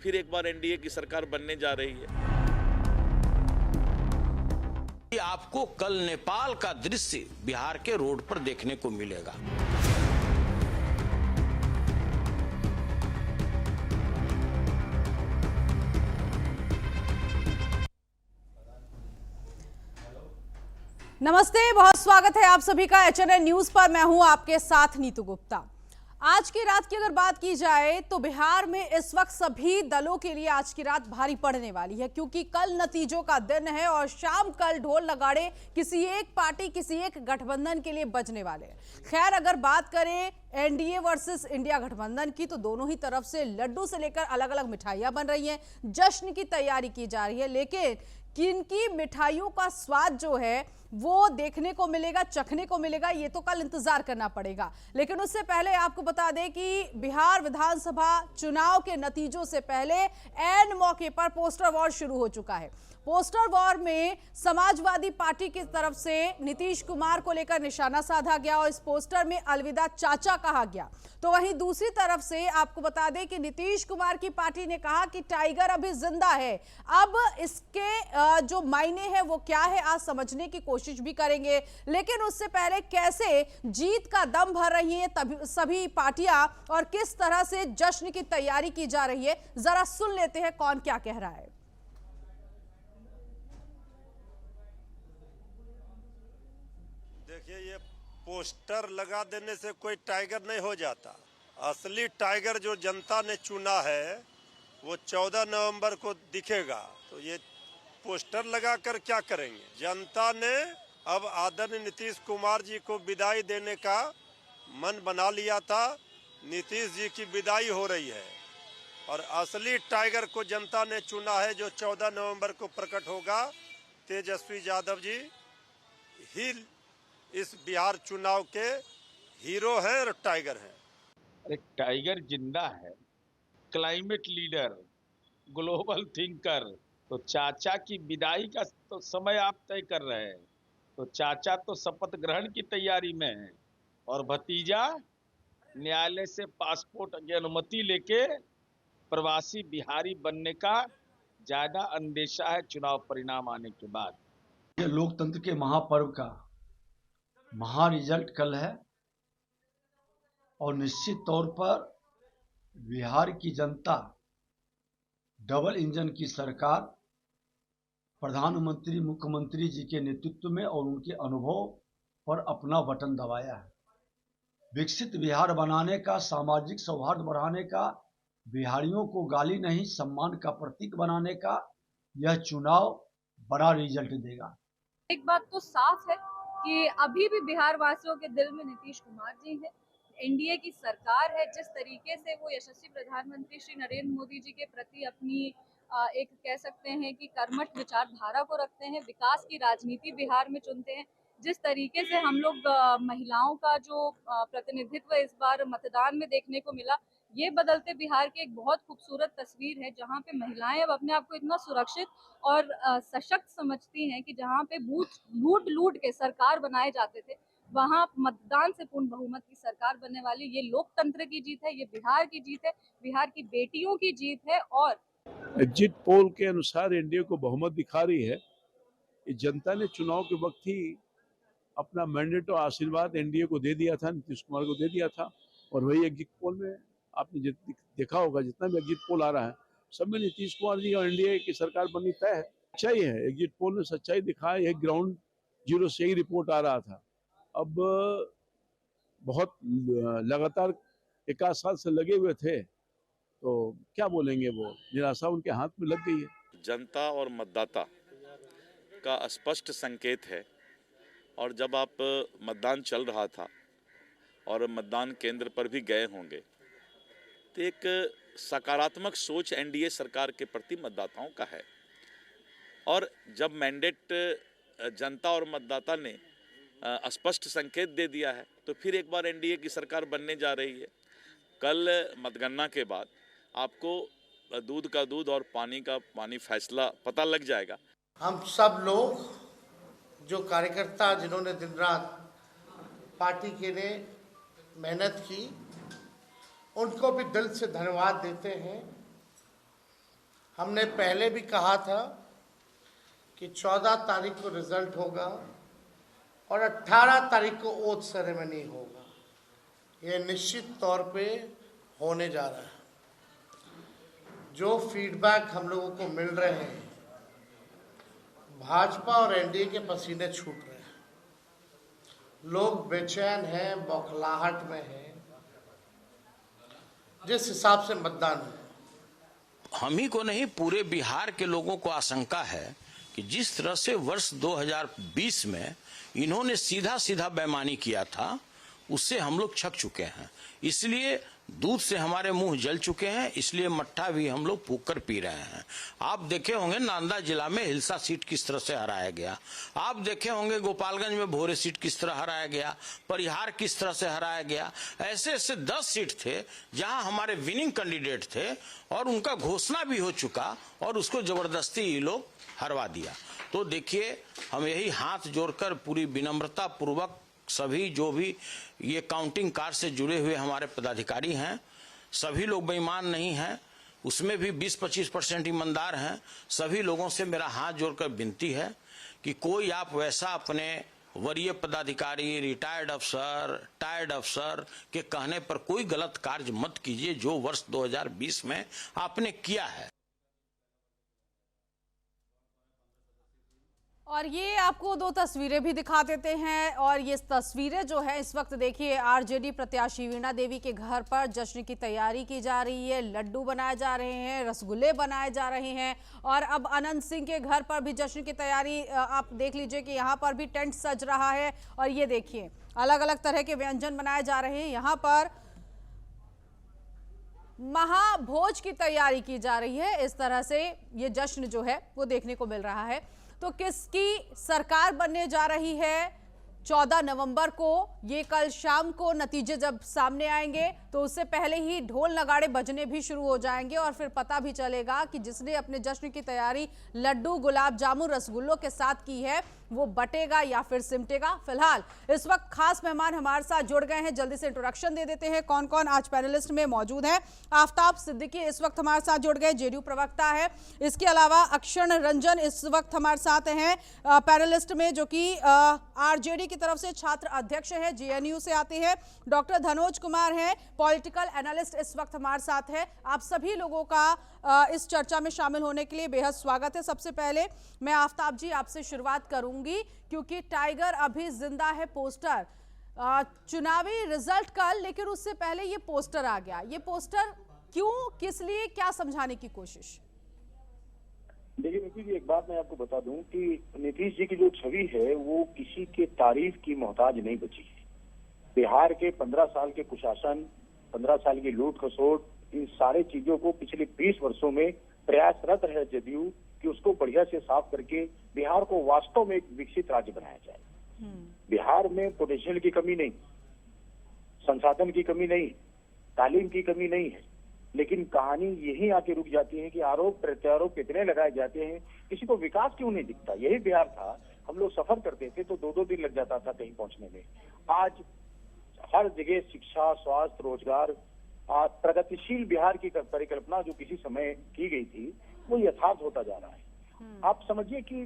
फिर एक बार एनडीए की सरकार बनने जा रही है। आपको कल नेपाल का दृश्य बिहार के रोड पर देखने को मिलेगा। नमस्ते, बहुत स्वागत है आप सभी का एचएनएन न्यूज पर। मैं हूं आपके साथ नीतू गुप्ता। आज की रात की अगर बात की जाए तो बिहार में इस वक्त सभी दलों के लिए आज की रात भारी पड़ने वाली है, क्योंकि कल नतीजों का दिन है और शाम कल ढोल नगाड़े किसी एक पार्टी, किसी एक गठबंधन के लिए बजने वाले हैं। खैर, अगर बात करें एनडीए वर्सेस इंडिया गठबंधन की, तो दोनों ही तरफ से लड्डू से लेकर अलग अलग मिठाइयां बन रही हैं, जश्न की तैयारी की जा रही है। लेकिन किनकी मिठाइयों का स्वाद जो है वो देखने को मिलेगा, चखने को मिलेगा, ये तो कल इंतजार करना पड़ेगा। लेकिन उससे पहले आपको बता दें कि बिहार विधानसभा चुनाव के नतीजों से पहले ऐन मौके पर पोस्टर वॉर शुरू हो चुका है। पोस्टर वॉर में समाजवादी पार्टी की तरफ से नीतीश कुमार को लेकर निशाना साधा गया और इस पोस्टर में अलविदा चाचा कहा गया। तो वहीं दूसरी तरफ से आपको बता दें कि नीतीश कुमार की पार्टी ने कहा कि टाइगर अभी जिंदा है। अब इसके जो मायने हैं वो क्या है, आज समझने की कोशिश भी करेंगे। लेकिन उससे पहले कैसे जीत का दम भर रही है सभी पार्टियां और किस तरह से जश्न की तैयारी की जा रही है, जरा सुन लेते हैं कौन क्या कह रहा है। देखिए, ये पोस्टर लगा देने से कोई टाइगर नहीं हो जाता। असली टाइगर जो जनता ने चुना है वो 14 नवंबर को दिखेगा। तो ये पोस्टर लगाकर क्या करेंगे? जनता ने अब आदरणीय नीतीश कुमार जी को विदाई देने का मन बना लिया था। नीतीश जी की विदाई हो रही है और असली टाइगर को जनता ने चुना है, जो 14 नवंबर को प्रकट होगा। तेजस्वी यादव जी ही इस बिहार चुनाव के हीरो हैं और टाइगर हैं। अरे टाइगर जिंदा है, क्लाइमेट लीडर, ग्लोबल थिंकर। तो चाचा की विदाई का तो समय आप तय कर रहे हैं। तो चाचा तो शपथ ग्रहण की तैयारी में है और भतीजा न्यायालय से पासपोर्ट की अनुमति लेके प्रवासी बिहारी बनने का ज्यादा अंदेशा है चुनाव परिणाम आने के बाद। ये लोकतंत्र के महापर्व का महा रिजल्ट कल है और निश्चित तौर पर बिहार की जनता डबल इंजन की सरकार, प्रधानमंत्री मुख्यमंत्री जी के नेतृत्व में और उनके अनुभव पर अपना बटन दबाया है। विकसित बिहार बनाने का, सामाजिक सौहार्द बढ़ाने का, बिहारियों को गाली नहीं सम्मान का प्रतीक बनाने का यह चुनाव बड़ा रिजल्ट देगा। एक बात तो साफ है कि अभी भी बिहार वासियों के दिल में नीतीश कुमार जी हैं, एनडीए की सरकार है। जिस तरीके से वो यशस्वी प्रधानमंत्री श्री नरेंद्र मोदी जी के प्रति अपनी एक कह सकते हैं कि कर्मठ विचारधारा को रखते हैं, विकास की राजनीति बिहार में चुनते हैं। जिस तरीके से हम लोग महिलाओं का जो प्रतिनिधित्व इस बार मतदान में देखने को मिला, ये बदलते बिहार की एक बहुत खूबसूरत तस्वीर है, जहाँ पे महिलाएं अब अपने आप को इतना सुरक्षित और सशक्त समझती हैं कि जहाँ पे बूथ लूट लूट के सरकार बनाए जाते थे, वहाँ मतदान से पूर्ण बहुमत की सरकार बनने वाली। ये लोकतंत्र की जीत है, ये बिहार की जीत है, बिहार की बेटियों की जीत है। और एग्जिट पोल के अनुसार एनडीए को बहुमत दिखा रही है। जनता ने चुनाव के वक्त ही अपना मैंडेट और आशीर्वाद एनडीए को दे दिया था, नीतीश कुमार को दे दिया था। और वही एग्जिट पोल में आपने देखा होगा, जितना भी एग्जिट पोल आ रहा है सब में नीतीश कुमार जी और एनडीए की सरकार बननी तय है। सच्चाई है, एग्जिट पोल ने सच्चाई दिखाया है। ग्राउंड जीरो से ही रिपोर्ट आ रहा था। अब बहुत लगातार 1 साल से लगे हुए थे, तो क्या बोलेंगे, वो निराशा उनके हाथ में लग गई है। जनता और मतदाता का स्पष्ट संकेत है। और जब आप मतदान चल रहा था और मतदान केंद्र पर भी गए होंगे, तो एक सकारात्मक सोच एनडीए सरकार के प्रति मतदाताओं का है। और जब मैंडेट जनता और मतदाता ने स्पष्ट संकेत दे दिया है, तो फिर एक बार एनडीए की सरकार बनने जा रही है। कल मतगणना के बाद आपको दूध का दूध और पानी का पानी फैसला पता लग जाएगा। हम सब लोग जो कार्यकर्ता जिन्होंने दिन रात पार्टी के लिए मेहनत की, उनको भी दिल से धन्यवाद देते हैं। हमने पहले भी कहा था कि 14 तारीख को रिजल्ट होगा और 18 तारीख को ओथ सेरेमनी होगा। यह निश्चित तौर पे होने जा रहा है। जो फीडबैक हम लोगों को मिल रहे हैं, भाजपा और एनडीए के पसीने छूट रहे हैं। लोग बेचैन हैं, बौखलाहट में हैं। जिस हिसाब से मतदान है, हम ही को नहीं पूरे बिहार के लोगों को आशंका है कि जिस तरह से वर्ष 2020 में इन्होंने सीधा सीधा बेईमानी किया था, उससे हम लोग छक चुके हैं। इसलिए दूध से हमारे मुंह जल चुके हैं, इसलिए मट्ठा भी हम लोग फूंक कर पी रहे हैं। आप देखे होंगे नांदा जिला में हिलसा सीट किस तरह से हराया गया, आप देखे होंगे गोपालगंज में भोरे सीट किस तरह हराया गया, परिहार किस तरह से हराया गया। ऐसे ऐसे 10 सीट थे जहां हमारे विनिंग कैंडिडेट थे और उनका घोषणा भी हो चुका और उसको जबरदस्ती ये लोग हरवा दिया। तो देखिए, हम यही हाथ जोड़कर पूरी विनम्रता पूर्वक सभी जो भी ये काउंटिंग कार्ड से जुड़े हुए हमारे पदाधिकारी हैं, सभी लोग बेईमान नहीं हैं, उसमें भी 20-25% ईमानदार हैं। सभी लोगों से मेरा हाथ जोड़कर विनती है कि कोई आप वैसा अपने वरीय पदाधिकारी, रिटायर्ड अफसर, टायर्ड अफसर के कहने पर कोई गलत कार्य मत कीजिए जो वर्ष 2020 में आपने किया है। और ये आपको 2 तस्वीरें भी दिखा देते हैं। और ये तस्वीरें जो है इस वक्त देखिए, आरजेडी प्रत्याशी वीणा देवी के घर पर जश्न की तैयारी की जा रही है। लड्डू बनाए जा रहे हैं, रसगुल्ले बनाए जा रहे हैं। और अब अनंत सिंह के घर पर भी जश्न की तैयारी आप देख लीजिए कि यहाँ पर भी टेंट सज रहा है। और ये देखिए, अलग अलग तरह के व्यंजन बनाए जा रहे हैं। यहाँ पर महाभोज की तैयारी की जा रही है। इस तरह से ये जश्न जो है वो देखने को मिल रहा है। तो किसकी सरकार बनने जा रही है 14 नवंबर को, ये कल शाम को नतीजे जब सामने आएंगे तो उससे पहले ही ढोल नगाड़े बजने भी शुरू हो जाएंगे और फिर पता भी चलेगा कि जिसने अपने जश्न की तैयारी लड्डू, गुलाब जामुन, रसगुल्लों के साथ की है वो बटेगा या फिर सिमटेगा। फिलहाल इस वक्त खास मेहमान हमारे साथ जुड़ गए हैं। जल्दी से इंट्रोडक्शन दे देते हैं कौन कौन आज पैनलिस्ट में मौजूद है। आफ्ताब सिद्दीकी इस वक्त हमारे साथ जुड़ गए, जेडीयू प्रवक्ता है। इसके अलावा अक्षण रंजन इस वक्त हमारे साथ हैं पैनलिस्ट में, जो कि आरजेडी की तरफ से छात्र अध्यक्ष है, जेएनयू से आते हैं। डॉक्टर धनोज कुमार हैं, पॉलिटिकल एनालिस्ट, इस वक्त हमारे साथ है। आप सभी लोगों का इस चर्चा में शामिल होने के लिए बेहद स्वागत है। सबसे पहले मैं आफ्ताब जी आपसे शुरुआत करूंगी, क्योंकि टाइगर अभी जिंदा है पोस्टर। चुनावी रिजल्ट कल, लेकिन उससे पहले ये पोस्टर आ गया। ये पोस्टर क्यों, किस लिए, क्या समझाने की कोशिश? देखिए नीतीश जी, एक बात मैं आपको बता दूं कि नीतीश जी की जो छवि है वो किसी के तारीफ की मोहताज नहीं बची है। बिहार के 15 साल के कुशासन, 15 साल की लूट खसोट, इन सारे चीजों को पिछले 20 वर्षों में प्रयासरत है जदयू कि उसको बढ़िया से साफ करके बिहार को वास्तव में एक विकसित राज्य बनाया जाए। बिहार में पोटेंशियल की कमी नहीं, संसाधन की कमी नहीं, तालीम की कमी नहीं है, लेकिन कहानी यही आके रुक जाती है कि आरोप प्रत्यारोप कितने लगाए जाते हैं, किसी को विकास क्यों नहीं दिखता। यही बिहार था, हम लोग सफर करते थे तो 2-2 दिन लग जाता था कहीं पहुंचने में। आज हर जगह शिक्षा, स्वास्थ्य, रोजगार, प्रगतिशील बिहार की परिकल्पना जो किसी समय की गई थी वो यथार्थ होता जा रहा है। आप समझिए कि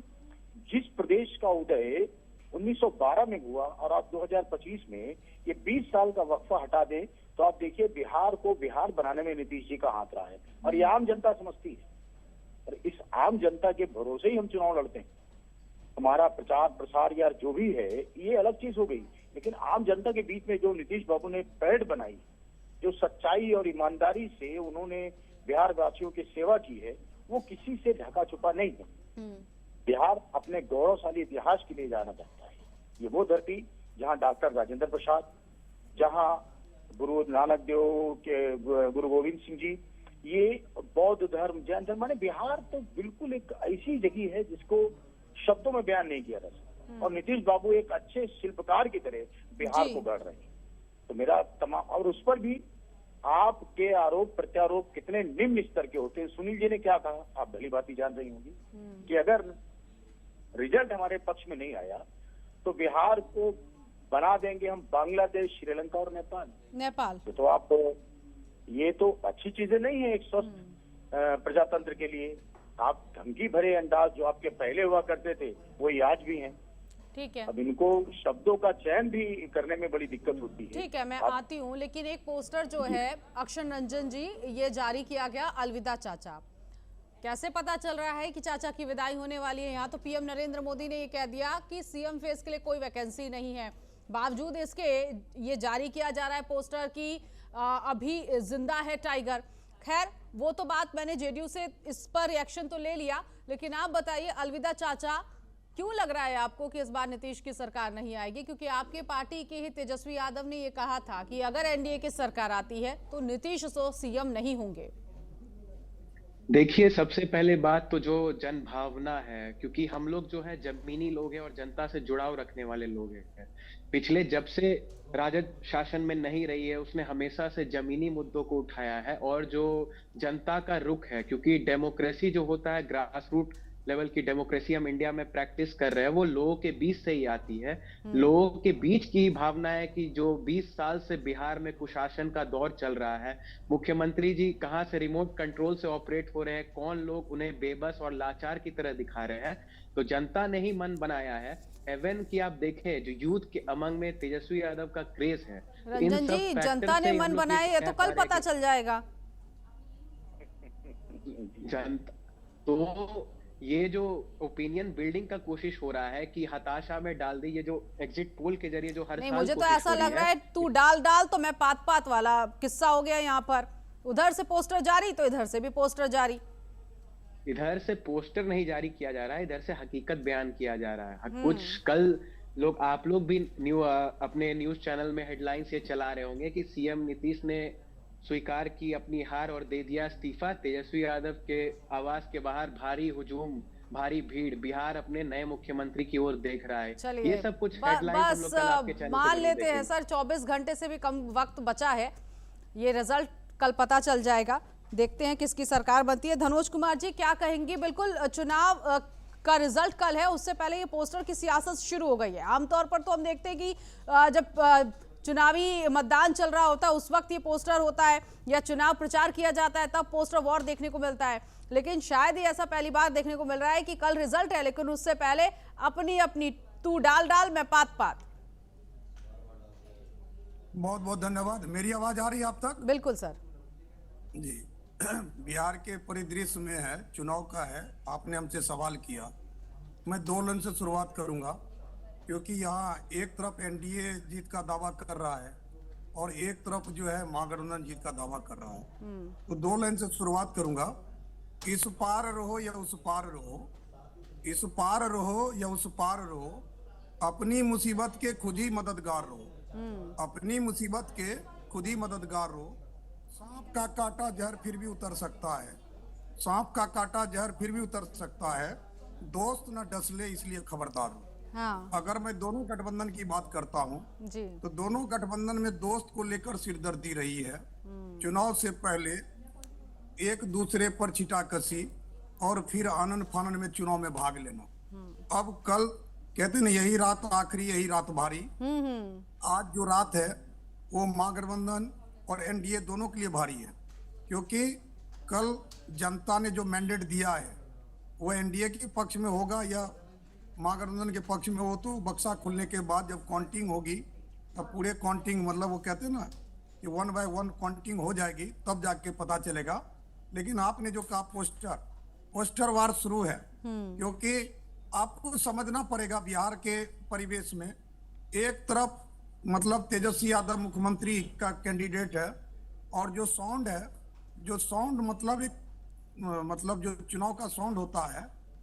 जिस प्रदेश का उदय 1912 में हुआ और आप 2025 में ये 20 साल का वक्फा हटा दें तो आप देखिए बिहार को बिहार बनाने में नीतीश जी का हाथ रहा है। और ये आम जनता समझती है, और इस आम जनता के भरोसे ही हम चुनाव लड़ते हैं। हमारा प्रचार प्रसार या जो भी है ये अलग चीज हो गई, लेकिन आम जनता के बीच में जो नीतीश बाबू ने पैठ बनाई, जो सच्चाई और ईमानदारी से उन्होंने बिहार वासियों की सेवा की है, वो किसी से ढका छुपा नहीं है। बिहार अपने गौरवशाली इतिहास के लिए जाना चाहता है। ये वो धरती जहां डॉक्टर राजेंद्र प्रसाद, जहां गुरु नानक देव के गुरु गोविंद सिंह जी, ये बौद्ध धर्म, जैन धर्म, माने बिहार तो बिल्कुल एक ऐसी जगह है जिसको शब्दों में बयान नहीं किया जा सकता। और नीतीश बाबू एक अच्छे शिल्पकार की तरह बिहार को गढ़ रहे हैं। तो मेरा तमाम, और उस पर भी आपके आरोप प्रत्यारोप कितने निम्न स्तर के होते हैं। सुनील जी ने क्या कहा, आप भली बात ही जान रही होंगी कि अगर रिजल्ट हमारे पक्ष में नहीं आया तो बिहार को बना देंगे हम बांग्लादेश, श्रीलंका और नेपाल। नेपाल तो आप, ये तो अच्छी चीजें नहीं है एक स्वस्थ प्रजातंत्र के लिए। आप धमकी भरे अंदाज जो आपके पहले हुआ करते थे वही आज भी हैं। ठीक है, अब इनको शब्दों का चयन भी करने में बड़ी दिक्कत होती है। ठीक है, मैं आती हूँ, लेकिन एक पोस्टर जो है अक्षर रंजन जी, ये जारी किया गया, अलविदा चाचा। कैसे पता चल रहा है कि चाचा की विदाई होने वाली है? यहाँ तो पीएम नरेंद्र मोदी ने ये कह दिया कि सीएम फेस के लिए कोई वैकेंसी नहीं है, बावजूद इसके ये जारी किया जा रहा है पोस्टर की अभी जिंदा है टाइगर। खैर, वो तो बात मैंने जेडीयू से इस पर रिएक्शन तो ले लिया, लेकिन आप बताइए, अलविदा चाचा क्यों लग रहा है आपको कि इस बार नीतीश की सरकार नहीं आएगी? क्योंकि आपके पार्टी के ही तेजस्वी यादव ने ये कहा था कि अगर एनडीए की सरकार आती है तो नीतीश तो सीएम नहीं होंगे। देखिए, सबसे पहले बात तो जो जन भावना है, क्योंकि हम लोग जो है जमीनी लोग हैं और जनता से जुड़ाव रखने वाले लोग हैं। पिछले जब से राजद शासन में नहीं रही है, उसने हमेशा से जमीनी मुद्दों को उठाया है, और जो जनता का रुख है, क्योंकि डेमोक्रेसी जो होता है, ग्रास रूट लेवल की डेमोक्रेसी हम इंडिया में प्रैक्टिस कर रहे हैं, वो लोगों के बीच से ही आती है। लोगों के बीच की भावना है कि जो 20 साल से बिहार में कुशासन का दौर चल रहा है, मुख्यमंत्री जी कहां से रिमोट कंट्रोल से ऑपरेट हो रहे हैं, कौन लोग उन्हें बेबस और लाचार की तरह दिखा रहे हैं, तो जनता ने ही मन बनाया है। एवन की आप देखें, जो यूथ के अमंग में तेजस्वी यादव का क्रेज है, रंजन जी, जनता ने मन बनाया, ये तो कल पता चल जाएगा। जनता तो ये जो ओपिनियन बिल्डिंग का कोशिश हो रहा है कि हताशा में डाल दी, ये जो एग्जिट पोल के जरिए जो हर नहीं, साल मुझे तो कोशिश ऐसा हो रही लग रहा है तू डाल तो मैं पात वाला किस्सा हो गया यहाँ पर। उधर से पोस्टर जारी तो इधर से भी पोस्टर जारी। इधर से पोस्टर नहीं जारी किया जा रहा है, इधर से हकीकत बयान किया जा रहा है। कुछ कल लोग, आप लोग भी अपने न्यूज चैनल में हेडलाइंस ये चला रहे होंगे कि सीएम नीतीश ने स्वीकार की अपनी हार और दे दिया इस्तीफा। तेजस्वी यादव के आवास के बाहर भारी हुजूम, भारी भीड़, बिहार अपने नए मुख्यमंत्री की ओर देख रहा है। ये सब कुछ हेडलाइंस हम लोग कल आपके चैनल पे मान लेते हैं सर, 24 घंटे से भी कम वक्त बचा है, ये रिजल्ट कल पता चल जाएगा। देखते हैं किसकी सरकार बनती है। धनोज कुमार जी, क्या कहेंगे? बिल्कुल, चुनाव का रिजल्ट कल है, उससे पहले ये पोस्टर की सियासत शुरू हो गई है। आमतौर पर तो हम देखते हैं कि जब चुनावी मतदान चल रहा होता है उस वक्त ये पोस्टर होता है, या चुनाव प्रचार किया जाता है तब पोस्टर वॉर देखने को मिलता है, लेकिन शायद ही ऐसा पहली बार देखने को मिल रहा है कि कल रिजल्ट है, लेकिन उससे पहले अपनी अपनी तू डाल मैं पात। बहुत बहुत धन्यवाद। मेरी आवाज आ रही है आप तक? बिल्कुल सर जी। बिहार के परिदृश्य में है, चुनाव का है, आपने हमसे सवाल किया। मैं 2 लाइन से शुरुआत करूंगा, क्योंकि यहाँ एक तरफ एनडीए जीत का दावा कर रहा है और एक तरफ जो है महागठबंधन जीत का दावा कर रहा है। तो 2 लाइन से शुरुआत करूंगा। इस पार रहो या उस पार रहो, इस पार रहो या उस पार रहो, अपनी मुसीबत के खुद ही मददगार रहो, अपनी मुसीबत के खुद ही मददगार रहो। सांप का काटा जहर फिर भी उतर सकता है, सांप का काटा जहर फिर भी उतर सकता है, दोस्त न डसले इसलिए खबरदार हो। हाँ। अगर मैं दोनों गठबंधन की बात करता हूँ तो दोनों गठबंधन में दोस्त को लेकर सिरदर्दी रही है। चुनाव से पहले एक दूसरे पर छिटाकशी और फिर आनन फानन में चुनाव में भाग लेना। अब कल कहते ना, यही रात आखिरी, यही रात भारी। आज जो रात है वो महागठबंधन और एनडीए दोनों के लिए भारी है, क्योंकि कल जनता ने जो मैंडेट दिया है वो एनडीए के पक्ष में होगा या महागठबंधन के पक्ष में हो। तो बक्सा खुलने के बाद जब काउंटिंग होगी तब पूरे काउंटिंग, मतलब वो कहते हैं ना कि 1 बाय 1 काउंटिंग हो जाएगी, तब जाके पता चलेगा। लेकिन आपने जो कहा पोस्टर वार शुरू है, क्योंकि आपको समझना पड़ेगा बिहार के परिवेश में, एक तरफ मतलब तेजस्वी यादव मुख्यमंत्री का कैंडिडेट है, और जो साउंड है, जो साउंड मतलब एक मतलब जो चुनाव का साउंड होता है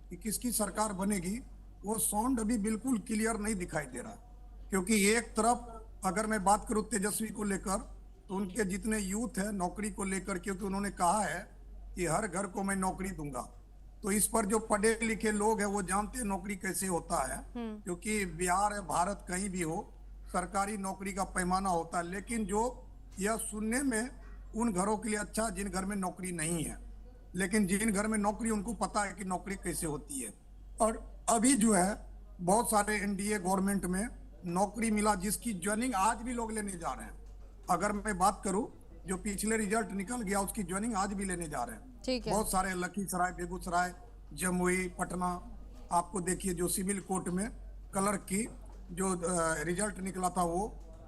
कि किसकी सरकार बनेगी, वो साउंड अभी बिल्कुल क्लियर नहीं दिखाई दे रहा। क्योंकि एक तरफ अगर मैं बात करूं तेजस्वी को लेकर, तो उनके जितने यूथ है नौकरी को लेकर, क्योंकि उन्होंने कहा है कि हर घर को मैं नौकरी दूंगा, तो इस पर जो पढ़े लिखे लोग हैं वो जानते हैं नौकरी कैसे होता है। क्योंकि बिहार है, भारत कहीं भी हो, सरकारी नौकरी का पैमाना होता है। लेकिन जो यह सुनने में उन घरों के लिए अच्छा जिन घर में नौकरी नहीं है, लेकिन जिन घर में नौकरी उनको पता है कि नौकरी कैसे होती है। और अभी जो है बहुत सारे एनडीए गवर्नमेंट में नौकरी मिला जिसकी ज्वाइनिंग आज भी लोग लेने जा रहे हैं। अगर मैं बात करूं जो पिछले रिजल्ट निकल गया उसकी ज्वाइनिंग आज भी लेने जा रहे हैं। ठीक है। बहुत सारे लखीसराय, बेगूसराय, जमुई, पटना, आपको देखिए जो सिविल कोर्ट में क्लर्क की जो रिजल्ट निकला था वो,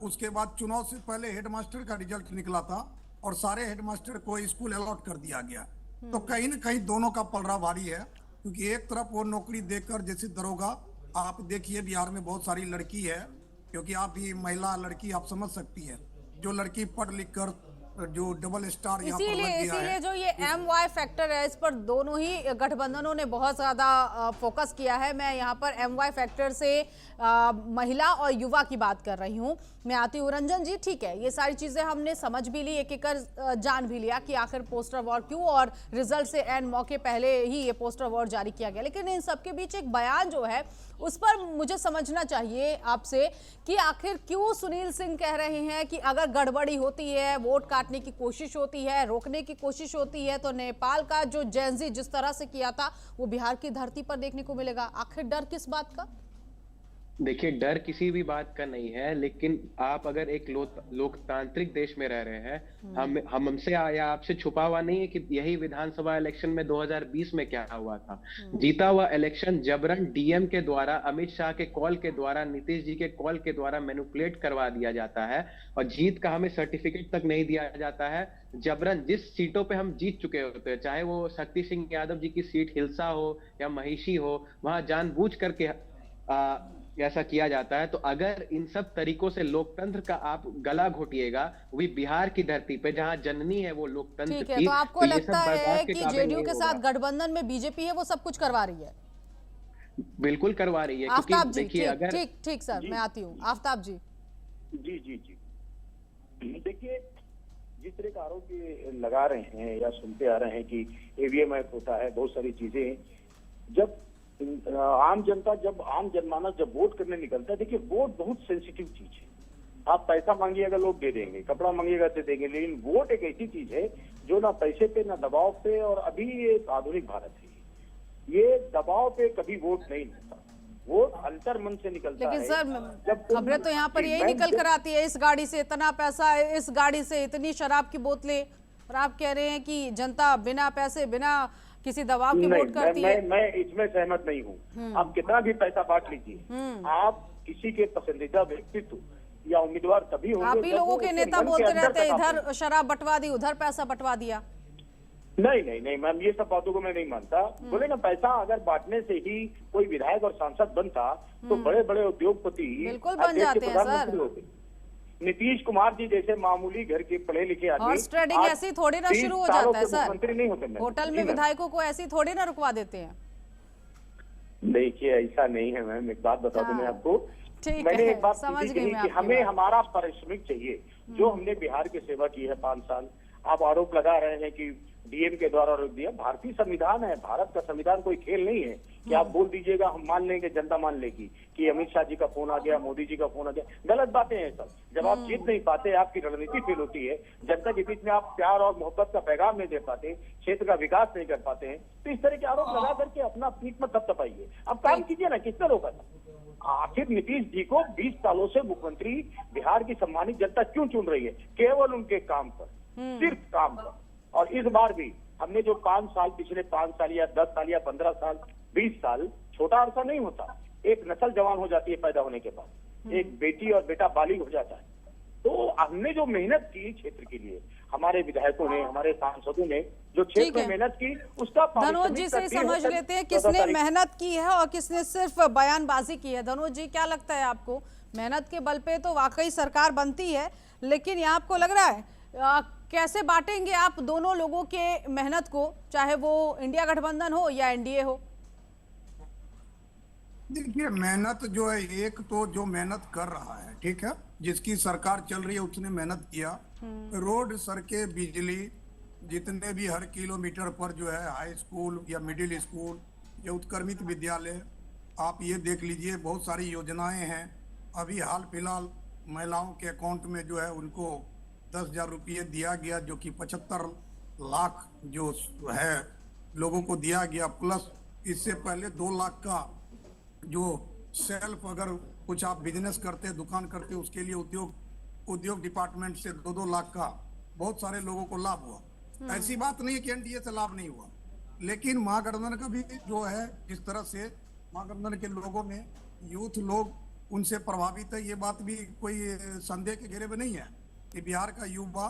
उसके बाद चुनाव से पहले हेडमास्टर का रिजल्ट निकला था और सारे हेडमास्टर को स्कूल अलॉट कर दिया गया। तो कहीं ना कहीं दोनों का पलड़ा भारी है, क्योंकि एक तरफ वो नौकरी देकर, जैसे दरोगा, आप देखिए बिहार में बहुत सारी लड़की है, क्योंकि आप भी महिला लड़की आप समझ सकती है, जो लड़की पढ़ लिख कर जो डबल स्टार यहाँ पर लग गया है। इसीलिए जो ये MY फैक्टर है, इस पर दोनों ही गठबंधनों ने बहुत ज्यादा फोकस किया है। मैं यहाँ पर MY फैक्टर से महिला और युवा की बात कर रही हूँ। मैं आती हूँ रंजन जी। ठीक है, ये सारी चीजें हमने समझ भी ली, एक एक कर जान भी लिया कि आखिर पोस्टर वॉर क्यों, और रिजल्ट से एंड मौके पहले ही ये पोस्टर वॉर जारी किया गया। लेकिन इन सबके बीच एक बयान जो है उस पर मुझे समझना चाहिए आपसे कि आखिर क्यों सुनील सिंह कह रहे हैं कि अगर गड़बड़ी होती है, वोट काटने की कोशिश होती है, रोकने की कोशिश होती है, तो नेपाल का जो जेनजी जिस तरह से किया था वो बिहार की धरती पर देखने को मिलेगा। आखिर डर किस बात का? देखिए, डर किसी भी बात का नहीं है, लेकिन आप अगर एक लोकतांत्रिक देश में रह रहे हैं, हमसे या आपसे छुपा हुआ नहीं है कि यही विधानसभा इलेक्शन में 2020 में क्या हुआ था। जीता हुआ इलेक्शन जबरन डीएम के द्वारा, अमित शाह के कॉल के द्वारा, नीतीश जी के कॉल के द्वारा मैनिपुलेट करवा दिया जाता है, और जीत का हमें सर्टिफिकेट तक नहीं दिया जाता है। जबरन जिस सीटों पे हम जीत चुके होते हैं, चाहे वो शक्ति सिंह यादव जी की सीट हिलसा हो या महिषी हो, वहां जानबूझ करके ऐसा किया जाता है। तो अगर इन सब तरीकों से लोकतंत्र का आप गला घोटिएगा, वो भी बिहार की धरती पे जहां जननी है वो लोकतंत्र ठीक है, की, तो आपको लगता है कि जेडीयू के साथ होगा। गठबंधन में बीजेपी है वो सब कुछ करवा रही है? बिल्कुल करवा रही है, आफ्ताब जी, देखिए अगर ठीक सर, मैं आती हूँ। आफ्ताब जी। जी जी जी, देखिए जिस तरह का आरोप ये लगा रहे हैं या सुनते आ रहे हैं कि ईवीएम ऐप होता है, बहुत सारी चीजें, जब आम जनता, जब आम जनमानस जब वोट करने निकलता है, देखिए वोट बहुत सेंसिटिव चीज है। आप पैसा मांगिएगा लोग दे देंगे, कपड़ा मांगिएगा दे देंगे, लेकिन वोट एक ऐसी चीज है जो ना पैसे पे ना दबाव पे, और अभी ये आधुनिक भारत है, ये दबाव पे कभी वोट नहीं मिलता, वोट अंतर मन से निकलता है। लेकिन सर खबरें तो यहाँ पर यही निकल कर आती है, इस गाड़ी से इतना पैसा, इस गाड़ी से इतनी शराब की बोतलें, और आप कह रहे हैं कि जनता बिना पैसे, बिना किसी दबाव के वोट करती है। मैं इसमें सहमत नहीं हूँ। आप कितना भी पैसा बांट लीजिए, आप किसी के पसंदीदा व्यक्तित्व या उम्मीदवार तभी होंगे। आप ही लोगों के नेता बोलते रहते हैं इधर शराब बंटवा दी, उधर पैसा बंटवा दिया। नहीं मैम, ये सब बातों को मैं नहीं मानता। बोले ना, पैसा अगर बांटने से ही कोई विधायक और सांसद बनता तो बड़े बड़े उद्योगपति बिल्कुल बन जाते हैं सर। नीतीश कुमार जी जैसे मामूली घर के पढ़े लिखे आदमी, हॉर्स ट्रेडिंग ऐसी थोड़ी ना शुरू हो जाता है सर। मंत्री नहीं होते, होटल में विधायकों को ऐसी थोड़ी ना रुकवा देते हैं। देखिए ऐसा नहीं है मैम, एक बात बता दूं मैं आपको, मैंने एक बात समझ कही कि हमें हमारा पारिश्रमिक चाहिए, जो हमने बिहार की सेवा की है 5 साल। आप आरोप लगा रहे हैं कि डीएम के द्वारा रोक दिया, भारतीय संविधान है, भारत का संविधान कोई खेल नहीं है कि आप बोल दीजिएगा हम मान लेंगे, जनता मान लेगी कि अमित शाह जी का फोन आ गया, मोदी जी का फोन आ गया। गलत बातें हैं सब। जब आप जीत नहीं पाते, आपकी रणनीति फेल होती है, जनता के बीच में आप प्यार और मोहब्बत का पैगाम नहीं दे पाते, क्षेत्र का विकास नहीं कर पाते हैं, तो इस तरह के आरोप लगा करके अपना पीठ में थपथपाइए। अब काम कीजिए ना, किसने रोका था? आखिर नीतीश जी को 20 सालों से मुख्यमंत्री बिहार की सम्मानित जनता क्यों चुन रही है? केवल उनके काम पर, सिर्फ काम पर। और इस बार भी हमने जो 5 साल, पिछले 5 साल या 10 साल या 15 साल, 20 साल, छोटा अरसा नहीं होता। एक नस्ल जवान हो जाती है पैदा होने के बाद, एक बेटी और बेटा बालिग हो जाता है। तो हमने जो मेहनत की क्षेत्र के लिए, हमारे विधायकों ने, हमारे सांसदों ने जो क्षेत्र में मेहनत की, उसका धनोज जी से समझ लेते हैं किसने मेहनत की है और किसने सिर्फ बयानबाजी की है। धनोज जी, क्या लगता है आपको? मेहनत के बल पे तो वाकई सरकार बनती है, लेकिन यहाँ आपको लग रहा है कैसे बांटेंगे आप दोनों लोगों के मेहनत को, चाहे वो इंडिया गठबंधन हो या एनडीए हो? देखिए, मेहनत जो है, एक तो जो मेहनत कर रहा है, ठीक है, जिसकी सरकार चल रही है उसने मेहनत किया। रोड, सड़कें, बिजली, जितने भी हर किलोमीटर पर जो है हाई स्कूल या मिडिल स्कूल या उत्क्रमित विद्यालय, आप ये देख लीजिए, बहुत सारी योजनाएं हैं। अभी हाल फिलहाल महिलाओं के अकाउंट में जो है उनको 10,000 रुपये दिया गया, जो कि 75 लाख जो है लोगों को दिया गया, प्लस इससे पहले 2 लाख का जो सेल्फ, अगर कुछ आप बिजनेस करते, दुकान करते, उसके लिए उद्योग डिपार्टमेंट से 2-2 लाख का बहुत सारे लोगों को लाभ हुआ। ऐसी बात नहीं है कि एनडीए से लाभ नहीं हुआ, लेकिन महागठबंधन का भी जो है, जिस तरह से महागठबंधन के लोगों में यूथ लोग उनसे प्रभावित है, ये बात भी कोई संदेह के घेरे में नहीं है कि बिहार का युवा,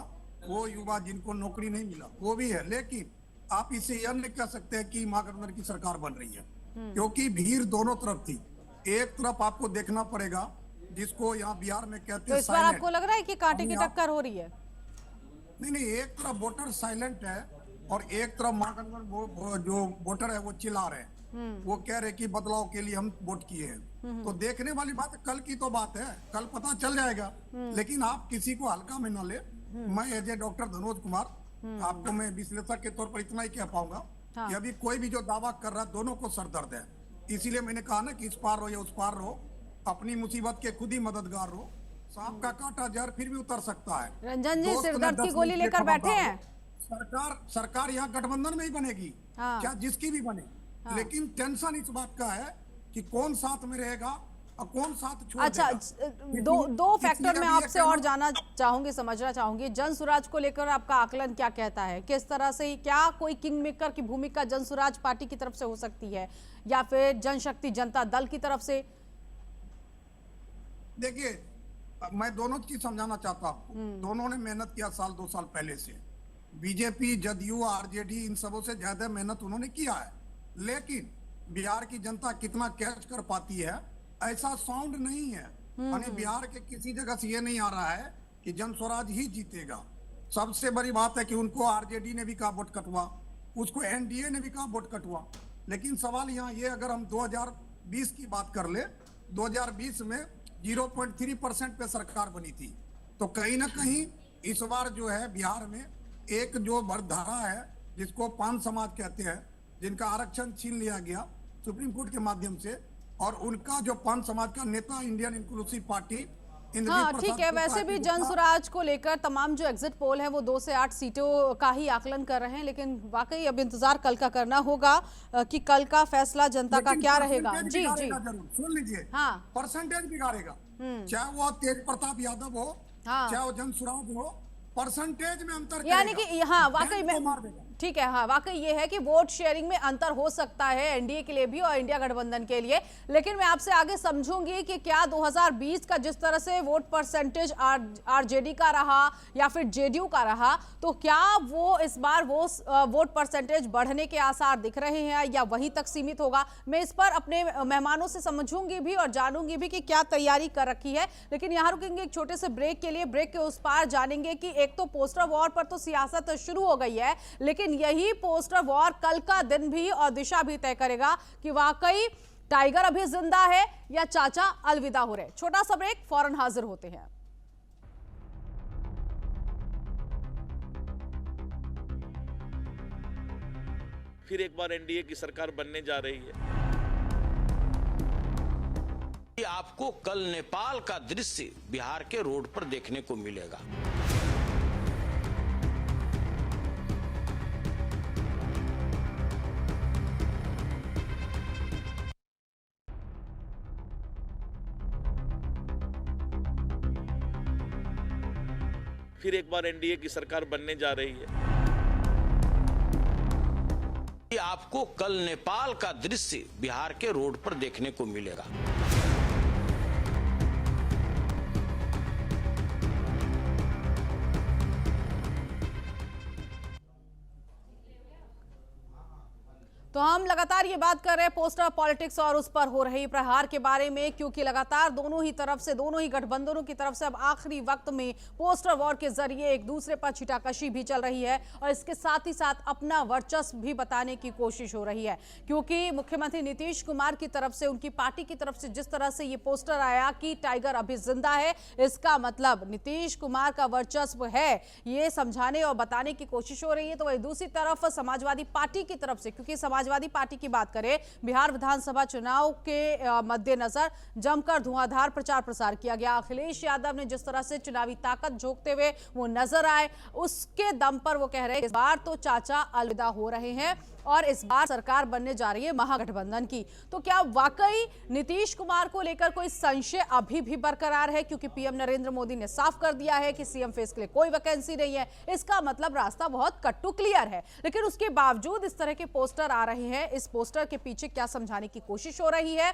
वो युवा जिनको नौकरी नहीं मिला वो भी है। लेकिन आप इसे यह नहीं कह सकते हैं कि महागठबंधन की सरकार बन रही है, क्योंकि भीड़ दोनों तरफ थी। एक तरफ आपको देखना पड़ेगा, जिसको यहाँ बिहार में कहते हैं तो इस बार आपको लग रहा है कि कांटे की टक्कर हो रही है? नहीं, एक तरफ वोटर साइलेंट है और एक तरफ महागठबंधन जो वोटर है वो चिल्ला रहे हैं, वो कह रहे कि बदलाव के लिए हम वोट किए हैं। तो देखने वाली बात, कल की तो बात है, कल पता चल जाएगा। लेकिन आप किसी को हल्का में न ले। मैं as a doctor Dhanoj Kumar आपको मैं विश्लेषक के तौर पर इतना ही कह पाऊंगा कि अभी कोई भी जो दावा कर रहा है, दोनों को सरदर्द है। इसीलिए मैंने कहा ना कि इस पार रहो या उस पार रहो, अपनी मुसीबत के खुद ही मददगार रहो। सांप का काटा जहर फिर भी उतर सकता है। रंजन जी सिरदर्द की गोली लेकर बैठे हैं। सरकार यहाँ गठबंधन में ही बनेगी, क्या जिसकी भी बने। लेकिन टेंशन इस बात का है कि कौन साथ में रहेगा और कौन साथ छोड़ अच्छा, दो फैक्टर मैं आपसे और जानना चाहूंगी, समझना चाहूंगी। जन सुराज को लेकर आपका आकलन क्या कहता है? किस तरह से, क्या कोई किंग मेकर की भूमिका जन सुराज पार्टी की तरफ से हो सकती है या फिर जनशक्ति जनता दल की तरफ से? देखिए, मैं दोनों चीज समझाना चाहता हूँ। दोनों ने मेहनत किया साल 2 साल पहले से। बीजेपी, जदयू, आरजेडी, इन सबों से ज्यादा मेहनत उन्होंने किया है। लेकिन बिहार की जनता कितना कैच कर पाती है, ऐसा साउंड नहीं है। यानी बिहार के किसी जगह से ये नहीं आ रहा है कि जन स्वराज ही जीतेगा। सबसे बड़ी बात है कि उनको आरजेडी ने भी कहा वोट कटवा, उसको एनडीए ने भी कहा वोट कटवा। लेकिन सवाल यहाँ ये, अगर हम 2020 की बात कर ले, 2020 में 0.3% पे सरकार बनी थी। तो कहीं ना कहीं इस बार जो है बिहार में एक जो वर्धारा है, जिसको पान समाज कहते हैं, जिनका आरक्षण छीन लिया गया सुप्रीम कोर्ट के माध्यम से, और उनका जो पान समाज का नेता इंडियन इंक्लूसिव पार्टी, हाँ ठीक है। वैसे भी जन सुराज को लेकर तमाम जो एग्जिट पोल है वो 2 से 8 सीटों का ही आकलन कर रहे हैं। लेकिन वाकई अब इंतजार कल का करना होगा कि कल का फैसला जनता का क्या रहेगा। जी जी, सुन लीजिए। हाँ, परसेंटेज बिगाड़ेगा, चाहे वो तेज प्रताप यादव हो, चाहे वो जन सुराज हो, परसेंटेज में अंतर, यानी कि हाँ वाकई में ठीक है। हाँ वाकई ये है कि वोट शेयरिंग में अंतर हो सकता है एनडीए के लिए भी और इंडिया गठबंधन के लिए। लेकिन मैं आपसे आगे समझूंगी कि क्या 2020 का जिस तरह से वोट परसेंटेज आरजेडी का रहा या फिर जेडीयू का रहा, तो क्या वो इस बार वो वोट परसेंटेज बढ़ने के आसार दिख रहे हैं या वहीं तक सीमित होगा? मैं इस पर अपने मेहमानों से समझूंगी भी और जानूंगी भी कि क्या तैयारी कर रखी है। लेकिन यहाँ रुकेंगे एक छोटे से ब्रेक के लिए। ब्रेक के उस पार जानेंगे कि एक तो पोस्टर वॉर पर तो सियासत शुरू हो गई है, लेकिन यही पोस्टर वॉर कल का दिन भी और दिशा भी तय करेगा कि वाकई टाइगर अभी जिंदा है या चाचा अलविदा हो रहे। छोटा सा ब्रेक, फौरन हाजिर होते हैं। फिर एक बार एनडीए की सरकार बनने जा रही है। आपको कल नेपाल का दृश्य बिहार के रोड पर देखने को मिलेगा। फिर एक बार एनडीए की सरकार बनने जा रही है। आपको कल नेपाल का दृश्य बिहार के रोड पर देखने को मिलेगा। तो हम लगातार ये बात कर रहे हैं पोस्टर पॉलिटिक्स और उस पर हो रही प्रहार के बारे में, क्योंकि लगातार दोनों ही तरफ से, दोनों ही गठबंधनों की तरफ से अब आखिरी वक्त में पोस्टर वॉर के जरिए एक दूसरे पर छिटाकशी भी चल रही है और इसके साथ ही साथ अपना वर्चस्व भी बताने की कोशिश हो रही है। क्योंकि मुख्यमंत्री नीतीश कुमार की तरफ से, उनकी पार्टी की तरफ से जिस तरह से ये पोस्टर आया कि टाइगर अभी जिंदा है, इसका मतलब नीतीश कुमार का वर्चस्व है, ये समझाने और बताने की कोशिश हो रही है। तो वही दूसरी तरफ समाजवादी पार्टी की तरफ से, क्योंकि समाजवादी पार्टी की बात करें, बिहार विधानसभा चुनाव के मद्देनजर जमकर धुआंधार प्रचार प्रसार किया गया। अखिलेश यादव ने जिस तरह से चुनावी ताकत झोंकते हुए वो नजर आए, उसके दम पर वो कह रहे हैं इस बार तो चाचा अलविदा हो रहे हैं। और इस बार सरकार बनने जा रही है महागठबंधन की। तो क्या वाकई नीतीश कुमार को लेकर कोई संशय अभी भी बरकरार है? क्योंकि पीएम नरेंद्र मोदी ने साफ कर दिया है कि सीएम फेस के लिए कोई वैकेंसी नहीं है। इसका मतलब रास्ता बहुत कट टू क्लियर है। लेकिन उसके बावजूद इस तरह के पोस्टर आ रहे हैं। इस पोस्टर के पीछे क्या समझाने की कोशिश हो रही है?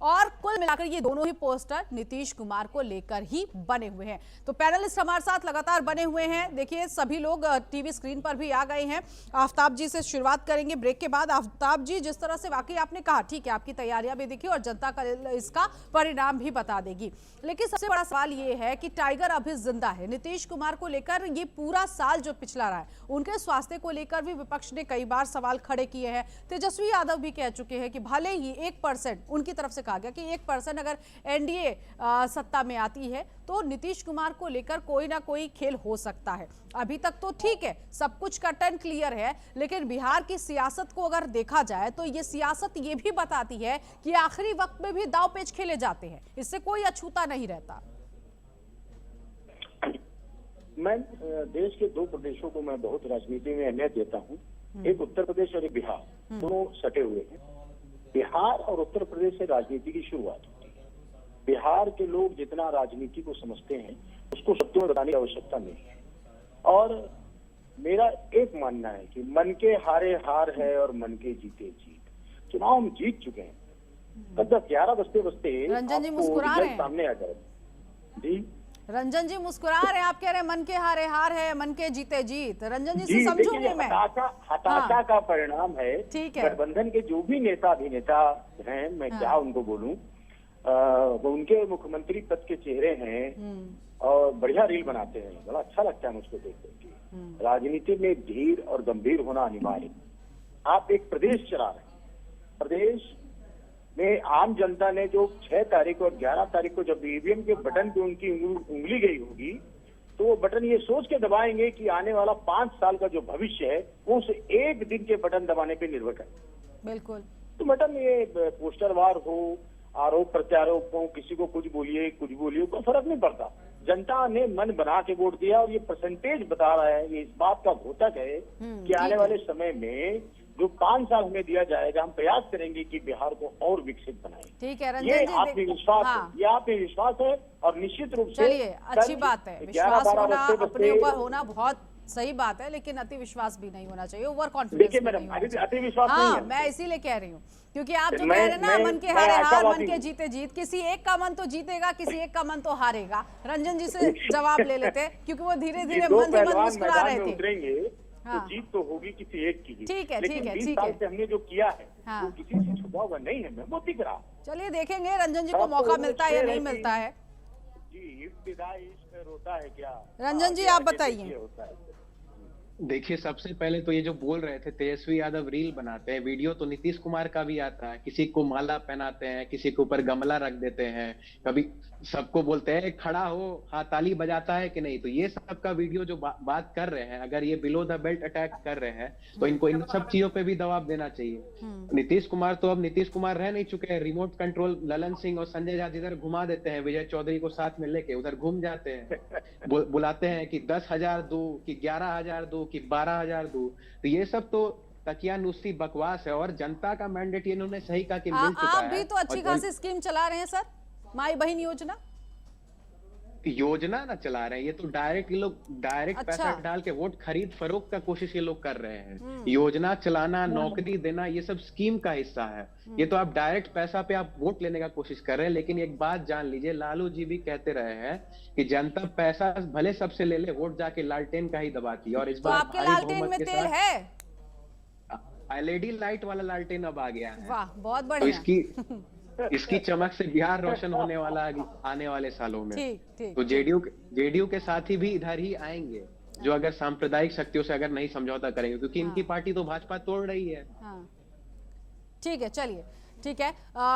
और कुल मिलाकर ये दोनों ही पोस्टर नीतीश कुमार को लेकर ही बने हुए हैं। तो पैनलिस्ट हमारे साथ लगातार बने हुए हैं। देखिए सभी लोग टीवी स्क्रीन पर भी आ गए हैं। आफ्ताब जी से शुरुआत करेंगे ब्रेक के बाद। आफ्ताब जी, जिस तरह से वाकई आपने कहा, ठीक है, आपकी तैयारियां भी देखी और जनता का इसका परिणाम भी बता देगी, लेकिन सबसे बड़ा सवाल ये है कि टाइगर अभी जिंदा है। नीतीश कुमार को लेकर ये पूरा साल जो पिछला रहा है, उनके स्वास्थ्य को लेकर भी विपक्ष ने कई बार सवाल खड़े किए हैं। तेजस्वी यादव भी कह चुके हैं कि भले ही 1% उनकी तरफ से कहा गया कि 1% अगर एनडीए सत्ता में आती है तो नीतीश कुमार को लेकर कोई ना कोई खेल हो सकता है। अभी तक तो ठीक है, सब कुछ कट एंड क्लियर है, लेकिन बिहार की सियासत को अगर देखा जाए तो ये सियासत ये भी बताती है कि आखिरी वक्त में भी दाव पेच खेले जाते हैं, इससे कोई अछूता नहीं रहता। मैं देश के 2 प्रदेशों को मैं बहुत राजनीति में अहमियत देता हूँ। एक उत्तर प्रदेश और एक बिहार, दोनों सटे हुए हैं। बिहार और उत्तर प्रदेश से राजनीति की शुरुआत होती है। बिहार के लोग जितना राजनीति को समझते हैं उसको शब्दों में बताने की आवश्यकता नहीं है। और मेरा एक मानना है कि मन के हारे हार है और मन के जीते जीत। चुनाव हम जीत चुके हैं। 11 बजते रंजन जी मुस्कुरा रहे हैं, सामने आ जाए। जी रंजन जी मुस्कुरा रहे हैं, आप कह रहे हैं मन के हारे हार है, मन के जीते जीत। रंजन जी से समझूंगी मैं। हताशा का परिणाम है। ठीक है, गठबंधन के जो भी नेता अभिनेता हैं, मैं क्या उनको बोलूं, वो उनके मुख्यमंत्री पद के चेहरे हैं और बढ़िया रील बनाते हैं। बड़ा अच्छा लगता है मुझको देख करके। राजनीति में धीर और गंभीर होना अनिवार्य। आप एक प्रदेश चला रहे हैं, प्रदेश में आम जनता ने जो 6 तारीख और 11 तारीख को जब ईवीएम के बटन पे उनकी उंगली गई होगी, तो वो बटन ये सोच के दबाएंगे कि आने वाला 5 साल का जो भविष्य है वो उस एक दिन के बटन दबाने पे निर्भर करे। बिल्कुल। तो बटन ये पोस्टरवार हो, आरोप प्रत्यारोप हो, किसी को कुछ बोलिए कोई फर्क नहीं पड़ता। जनता ने मन बना के वोट दिया और ये परसेंटेज बता रहा है, ये इस बात का घोतक है कि आने वाले समय में जो 5 साल हमें दिया जाएगा, हम प्रयास करेंगे कि बिहार को और विकसित बनाएं। ठीक है रंजन ये जी, आत्मविश्वास हाँ। है, ये आत्मविश्वास है और निश्चित रूप से चलिए अच्छी बात है। विश्वास होना, अपने ऊपर होना बहुत सही बात है, लेकिन अति विश्वास भी नहीं होना चाहिए, ओवर कॉन्फिडेंस भी नहीं होना चाहिए। अति विश्वास हाँ, मैं इसीलिए कह रही हूँ, क्योंकि आप जो कह रहे हैं ना, मन के हारे हार, मन के जीते जीत, किसी एक का मन तो जीतेगा, किसी एक का मन तो हारेगा। रंजन जी से जवाब ले लेते, क्योंकि वो धीरे धीरे मन ही मन मुस्कुरा रहे थे। तो जीत तो होगी किसी एक की। ठीक है, लेकिन 20 साल से हमने जो किया है वो किसी से छुपा हुआ नहीं है। मैं मोदी करा। चलिए देखेंगे रंजन जी को मौका मिलता है या नहीं मिलता है। जी, इसमें रोता है क्या? रंजन जी आप बताइए। देखिए, सबसे पहले तो ये जो बोल रहे थे तेजस्वी यादव रील बनाते हैं, वीडियो तो नीतीश कुमार का भी आता है। किसी को माला पहनाते हैं, किसी के ऊपर गमला रख देते हैं, कभी सबको बोलते हैं खड़ा हो, हाँ ताली बजाता है कि नहीं। तो ये सब का वीडियो जो बात कर रहे हैं, अगर ये बिलो द बेल्ट अटैक कर रहे हैं तो इनको इन सब चीजों पे भी दबाव देना चाहिए। नीतीश कुमार तो अब नीतीश कुमार रह नहीं चुके हैं। रिमोट कंट्रोल ललन सिंह और संजय झा जिधर घुमा देते हैं, विजय चौधरी को साथ में लेके उधर घूम जाते हैं, बुलाते हैं कि 10,000 दो, कि 11,000 दो, कि 12,000 दो। तो ये सब तो तकियानुसी बकवास है और जनता का मैंडेट इन्होंने सही कहा कि मिल चुका है। आप भी तो अच्छी खासी स्कीम चला रहे हैं सर, माई बहन योजना ना चला रहे हैं। ये तो डायरेक्ट ये लोग डायरेक्ट पैसा डाल के वोट खरीद फरोख्त का कोशिश ये लोग कर रहे हैं। योजना चलाना, नौकरी देना, ये सब स्कीम का हिस्सा है। ये तो आप डायरेक्ट पैसा पे आप वोट लेने का कोशिश कर रहे हैं। लेकिन एक बात जान लीजिए, लालू जी भी कहते रहे हैं कि जनता पैसा भले सबसे ले ले, वोट जाके लालटेन का ही दबाती है। और इस बार आपके लालटेन में तेल है, एलईडी लाइट वाला लालटेन अब आ गया है। वाह, बहुत बढ़िया। तो इसकी चमक से बिहार रोशन होने वाला आने वाले सालों में। ठीक। तो जेडीयू के साथी भी इधर ही आएंगे, जो अगर सांप्रदायिक शक्तियों से अगर नहीं समझौता करेंगे, क्योंकि इनकी पार्टी तो भाजपा तोड़ रही है। ठीक है, चलिए ठीक है।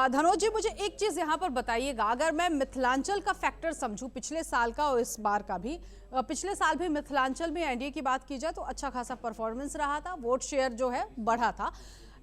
धनोज जी, मुझे एक चीज यहाँ पर बताइएगा, अगर मैं मिथिलांचल का फैक्टर समझूं, पिछले साल का और इस बार का भी, पिछले साल भी मिथिलांचल में एनडीए की बात की जाए तो अच्छा खासा परफॉर्मेंस रहा था, वोट शेयर जो है बढ़ा था।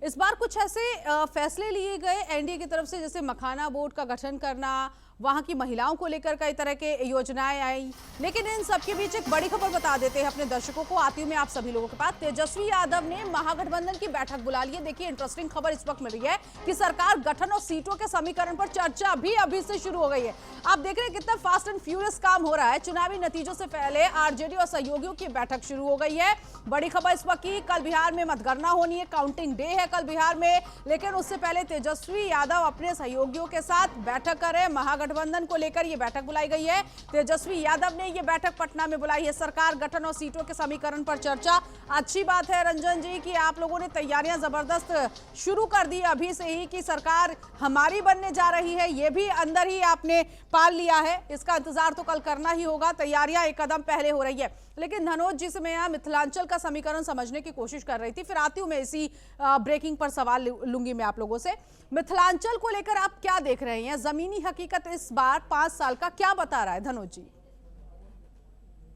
इस बार कुछ ऐसे फैसले लिए गए एनडीए की तरफ से, जैसे मखाना बोर्ड का गठन करना वहां की महिलाओं को लेकर कई तरह के योजनाएं आई। लेकिन इन सबके बीच एक बड़ी खबर बता देते हैं अपने दर्शकों को, आती हूं मैं आप सभी लोगों के पास। तेजस्वी यादव ने महागठबंधन की बैठक बुला ली है। देखिए इंटरेस्टिंग खबर इस वक्त मिल रही है कि सरकार गठन और सीटों के समीकरण पर चर्चा भी अभी से शुरू हो गई है। आप देख रहे हैं कितना फास्ट एंड फ्यूरियस काम हो रहा है। चुनावी नतीजों से पहले आरजेडी और सहयोगियों की बैठक शुरू हो गई है। बड़ी खबर इस वक्त की, कल बिहार में मतगणना होनी है, काउंटिंग डे है कल बिहार में, लेकिन उससे पहले तेजस्वी यादव अपने सहयोगियों के साथ बैठक कर रहे हैं। महागठबंधन को लेकर यह बैठक बुलाई गई है। तेजस्वी यादव ने यह बैठक पटना में बुलाई है। सरकार गठन और सीटों के समीकरण पर चर्चा। अच्छी बात है रंजन जी कि आप लोगों ने तैयारियां जबरदस्त शुरू कर दी अभी से ही कि सरकार हमारी बनने जा रही है, यह भी अंदर ही आपने पाल लिया है। इसका इंतजार तो कल करना ही होगा, तैयारियां एक कदम पहले हो रही है। लेकिन धनोज जी से मैं यहाँ मिथिलांचल का समीकरण समझने की कोशिश कर रही थी, फिर आती हूं मैं इसी ब्रेकिंग पर सवाल लूंगी मैं आप लोगों से। मिथिलांचल को लेकर आप क्या देख रहे हैं? जमीनी हकीकत इस बार 5 साल का क्या बता रहा है धनोज जी?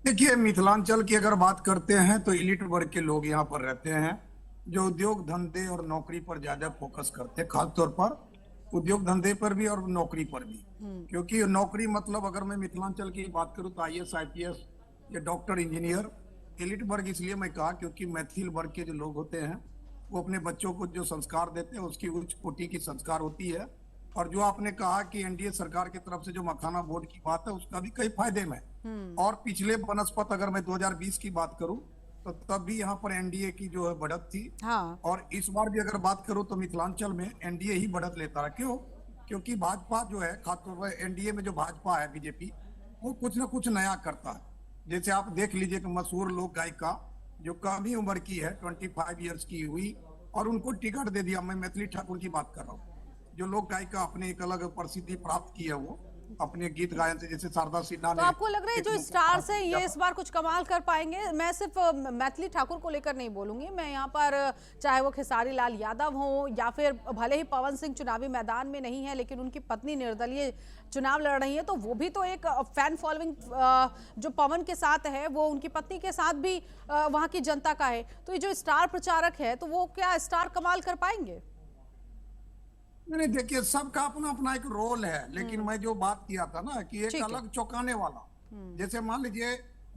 देखिए, मिथिलांचल की अगर बात करते हैं तो एलिट वर्ग के लोग यहाँ पर रहते हैं, जो उद्योग धंधे और नौकरी पर ज्यादा फोकस करते हैं, खासतौर पर उद्योग धंधे पर भी और नौकरी पर भी। क्योंकि नौकरी मतलब अगर मैं मिथिलांचल की बात करूं तो IAS IPS या डॉक्टर, इंजीनियर। एलिट वर्ग इसलिए मैं कहा क्योंकि मैथिल वर्ग के जो लोग होते हैं वो अपने बच्चों को जो संस्कार देते हैं उसकी उच्च कोटि की संस्कार होती है। और जो आपने कहा कि एनडीए सरकार की तरफ से जो मखाना बोर्ड की बात है उसका भी कई फायदे में। और पिछले बनस्पत अगर मैं 2020 की बात करूं तो तब भी यहाँ पर एनडीए की जो है बढ़त थी। और इस बार भी अगर बात करूं तो मिथिलांचल में एनडीए ही बढ़त लेता है। क्यों? क्योंकि भाजपा जो है, खासतौर पर एनडीए में जो भाजपा है, बीजेपी, वो कुछ ना कुछ नया करता है। जैसे आप देख लीजिए कि मशहूर लोक गायिका जो कम ही उम्र की है, 25 ईयर्स की हुई, और उनको टिकट दे दिया। मैं मैथिली ठाकुर की बात कर रहा हूँ, जो लोक गायिका अपने एक अलग प्रसिद्धि प्राप्त की है वो अपने गीत गायन से। जैसे शारदा सिन्हा ने। तो आपको लग रहा है जो स्टार्स हैं ये इस बार कुछ कमाल कर पाएंगे? मैं सिर्फ मैथिली ठाकुर को लेकर नहीं बोलूंगी, मैं यहाँ पर चाहे वो खेसारी लाल यादव हो या फिर भले ही पवन सिंह चुनावी मैदान में नहीं है लेकिन उनकी पत्नी निर्दलीय चुनाव लड़ रही है, तो वो भी तो एक फैन फॉलोइंग जो पवन के साथ है वो उनकी पत्नी के साथ भी वहाँ की जनता का है। तो ये जो स्टार प्रचारक है तो वो क्या स्टार कमाल कर पाएंगे? नहीं, देखिए सबका अपना अपना एक रोल है। लेकिन मैं जो बात किया था ना कि एक अलग चौंकाने वाला, जैसे मान लीजिए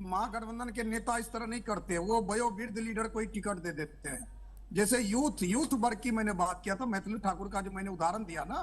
महागठबंधन के नेता इस तरह नहीं करते, वो वयोवृद्ध लीडर को ही टिकट दे देते हैं। जैसे यूथ वर्ग की मैंने बात किया था, मैथिली ठाकुर का जो मैंने उदाहरण दिया ना,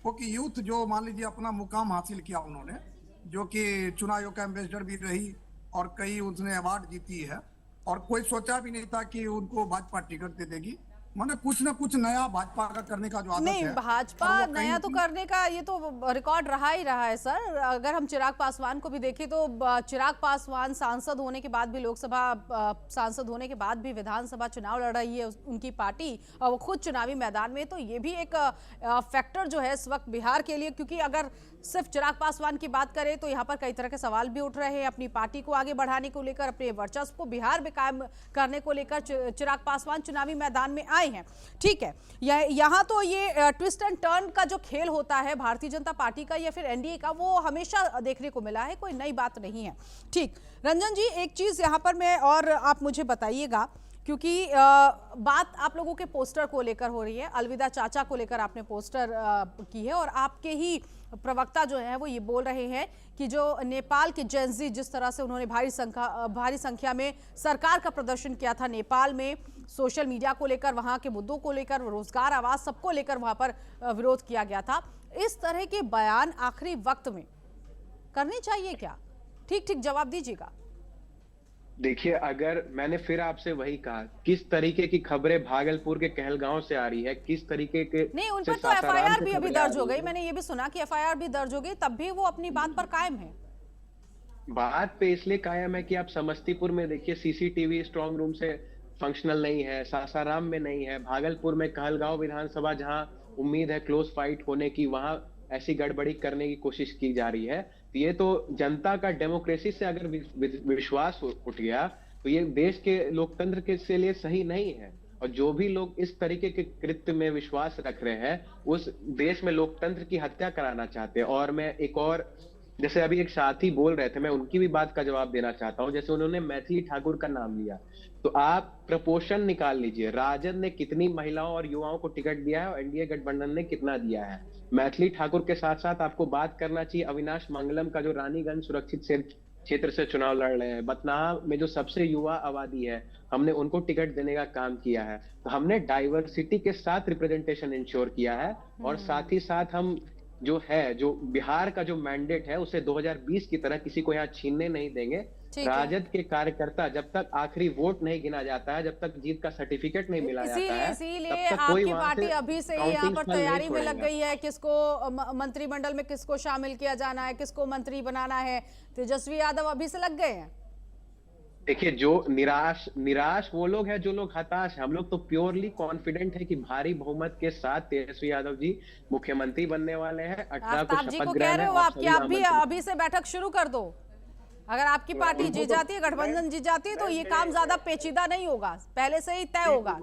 वो कि यूथ जो मान लीजिए अपना मुकाम हासिल किया उन्होंने, जो कि चुनाव आयोग का एम्बेसडर भी रही और कई उसने अवार्ड जीती है, और कोई सोचा भी नहीं था कि उनको भाजपा टिकट दे देगी। माने कुछ ना कुछ नया भाजपा का करने का जो आदत नहीं, है, भाजपा नया तो करने का ये तो रिकॉर्ड रहा ही रहा है सर। अगर हम चिराग पासवान को भी देखें तो चिराग पासवान सांसद होने के बाद भी, लोकसभा सांसद होने के बाद भी विधानसभा चुनाव लड़ रही है उनकी पार्टी, और वो खुद चुनावी मैदान में। तो ये भी एक फैक्टर जो है इस वक्त बिहार के लिए, क्योंकि अगर सिर्फ चिराग पासवान की बात करें तो यहाँ पर कई तरह के सवाल भी उठ रहे हैं अपनी पार्टी को आगे बढ़ाने को लेकर, अपने वर्चस्व को बिहार में कायम करने को लेकर चिराग पासवान चुनावी मैदान में आए हैं। ठीक है, यहाँ तो ये ट्विस्ट एंड टर्न का जो खेल होता है भारतीय जनता पार्टी का या फिर एनडीए का, वो हमेशा देखने को मिला है, कोई नई बात नहीं है। ठीक, रंजन जी एक चीज यहाँ पर मैं और आप मुझे बताइएगा, क्योंकि बात आप लोगों के पोस्टर को लेकर हो रही है, अलविदा चाचा को लेकर आपने पोस्टर की है, और आपके ही प्रवक्ता जो है वो ये बोल रहे हैं कि जो नेपाल के जेनजी जिस तरह से उन्होंने भारी संख्या में सरकार का प्रदर्शन किया था नेपाल में, सोशल मीडिया को लेकर, वहां के मुद्दों को लेकर, रोजगार, आवास, सबको लेकर वहां पर विरोध किया गया था। इस तरह के बयान आखिरी वक्त में करने चाहिए क्या? ठीक जवाब दीजिएगा। देखिए, अगर मैंने फिर आपसे वही कहा, किस तरीके की खबरें भागलपुर के कहलगांव से आ रही है, किस तरीके के नहीं, उन पर तो एफआईआर भी अभी दर्ज हो गई। मैंने ये भी सुना कि एफआईआर भी दर्ज हो गई, तब भी वो अपनी बात पर कायम है। बात पे इसलिए कायम है कि आप समस्तीपुर में देखिए, सीसीटीवी स्ट्रांग रूम से फंक्शनल नहीं है, सासाराम में नहीं है, भागलपुर में कहलगांव विधानसभा जहां उम्मीद है क्लोज फाइट होने की, वहां ऐसी गड़बड़ी करने की कोशिश की जा रही है। तो ये तो जनता का डेमोक्रेसी से अगर विश्वास उठ गया तो ये देश के लोकतंत्र के लिए सही नहीं है। और जो भी लोग इस तरीके के कृत्य में विश्वास रख रहे हैं, उस देश में लोकतंत्र की हत्या कराना चाहते हैं। और मैं एक और जैसे अभी एक साथी बोल रहे थे, मैं उनकी भी बात का जवाब देना चाहता हूं। जैसे उन्होंने मैथिली ठाकुर का नाम लिया, तो आप प्रपोर्शन निकाल लीजिए, राजद ने कितनी महिलाओं और युवाओं को टिकट दिया है और एनडीए गठबंधन ने कितना दिया है। मैथिली ठाकुर के साथ साथ आपको बात करना चाहिए अविनाश मंगलम का, जो रानीगंज सुरक्षित क्षेत्र से चुनाव लड़ रहे हैं। बथनाहा में जो सबसे युवा आबादी है, हमने उनको टिकट देने का काम किया है। तो हमने डाइवर्सिटी के साथ रिप्रेजेंटेशन इंश्योर किया है, और साथ ही साथ हम जो बिहार का जो मैंडेट है उसे 2020 की तरह किसी को यहाँ छीनने नहीं देंगे। राजद के कार्यकर्ता जब तक आखिरी वोट नहीं गिना जाता है, जब तक जीत का सर्टिफिकेट नहीं मिला जाता है, इसीलिए आपकी पार्टी अभी से ही यहाँ पर तैयारी में लग गई है, किसको मंत्रिमंडल में किसको शामिल किया जाना है, किसको मंत्री बनाना है। तेजस्वी यादव अभी से लग गए हैं। देखिए, जो निराश वो लोग हैं जो लोग हताश हैं। हम लोग तो प्योरली कॉन्फिडेंट है कि भारी बहुमत के साथ तेजस्वी यादव जी मुख्यमंत्री बनने वाले हैं। 18 को शपथ ग्रहण है। आप क्या अभी से बैठक शुरू कर दो? अगर आपकी पार्टी जीत जाती है, गठबंधन जीत जाती है, तो ये काम ज्यादा पेचीदा नहीं होगा, पहले से ही तय होगा।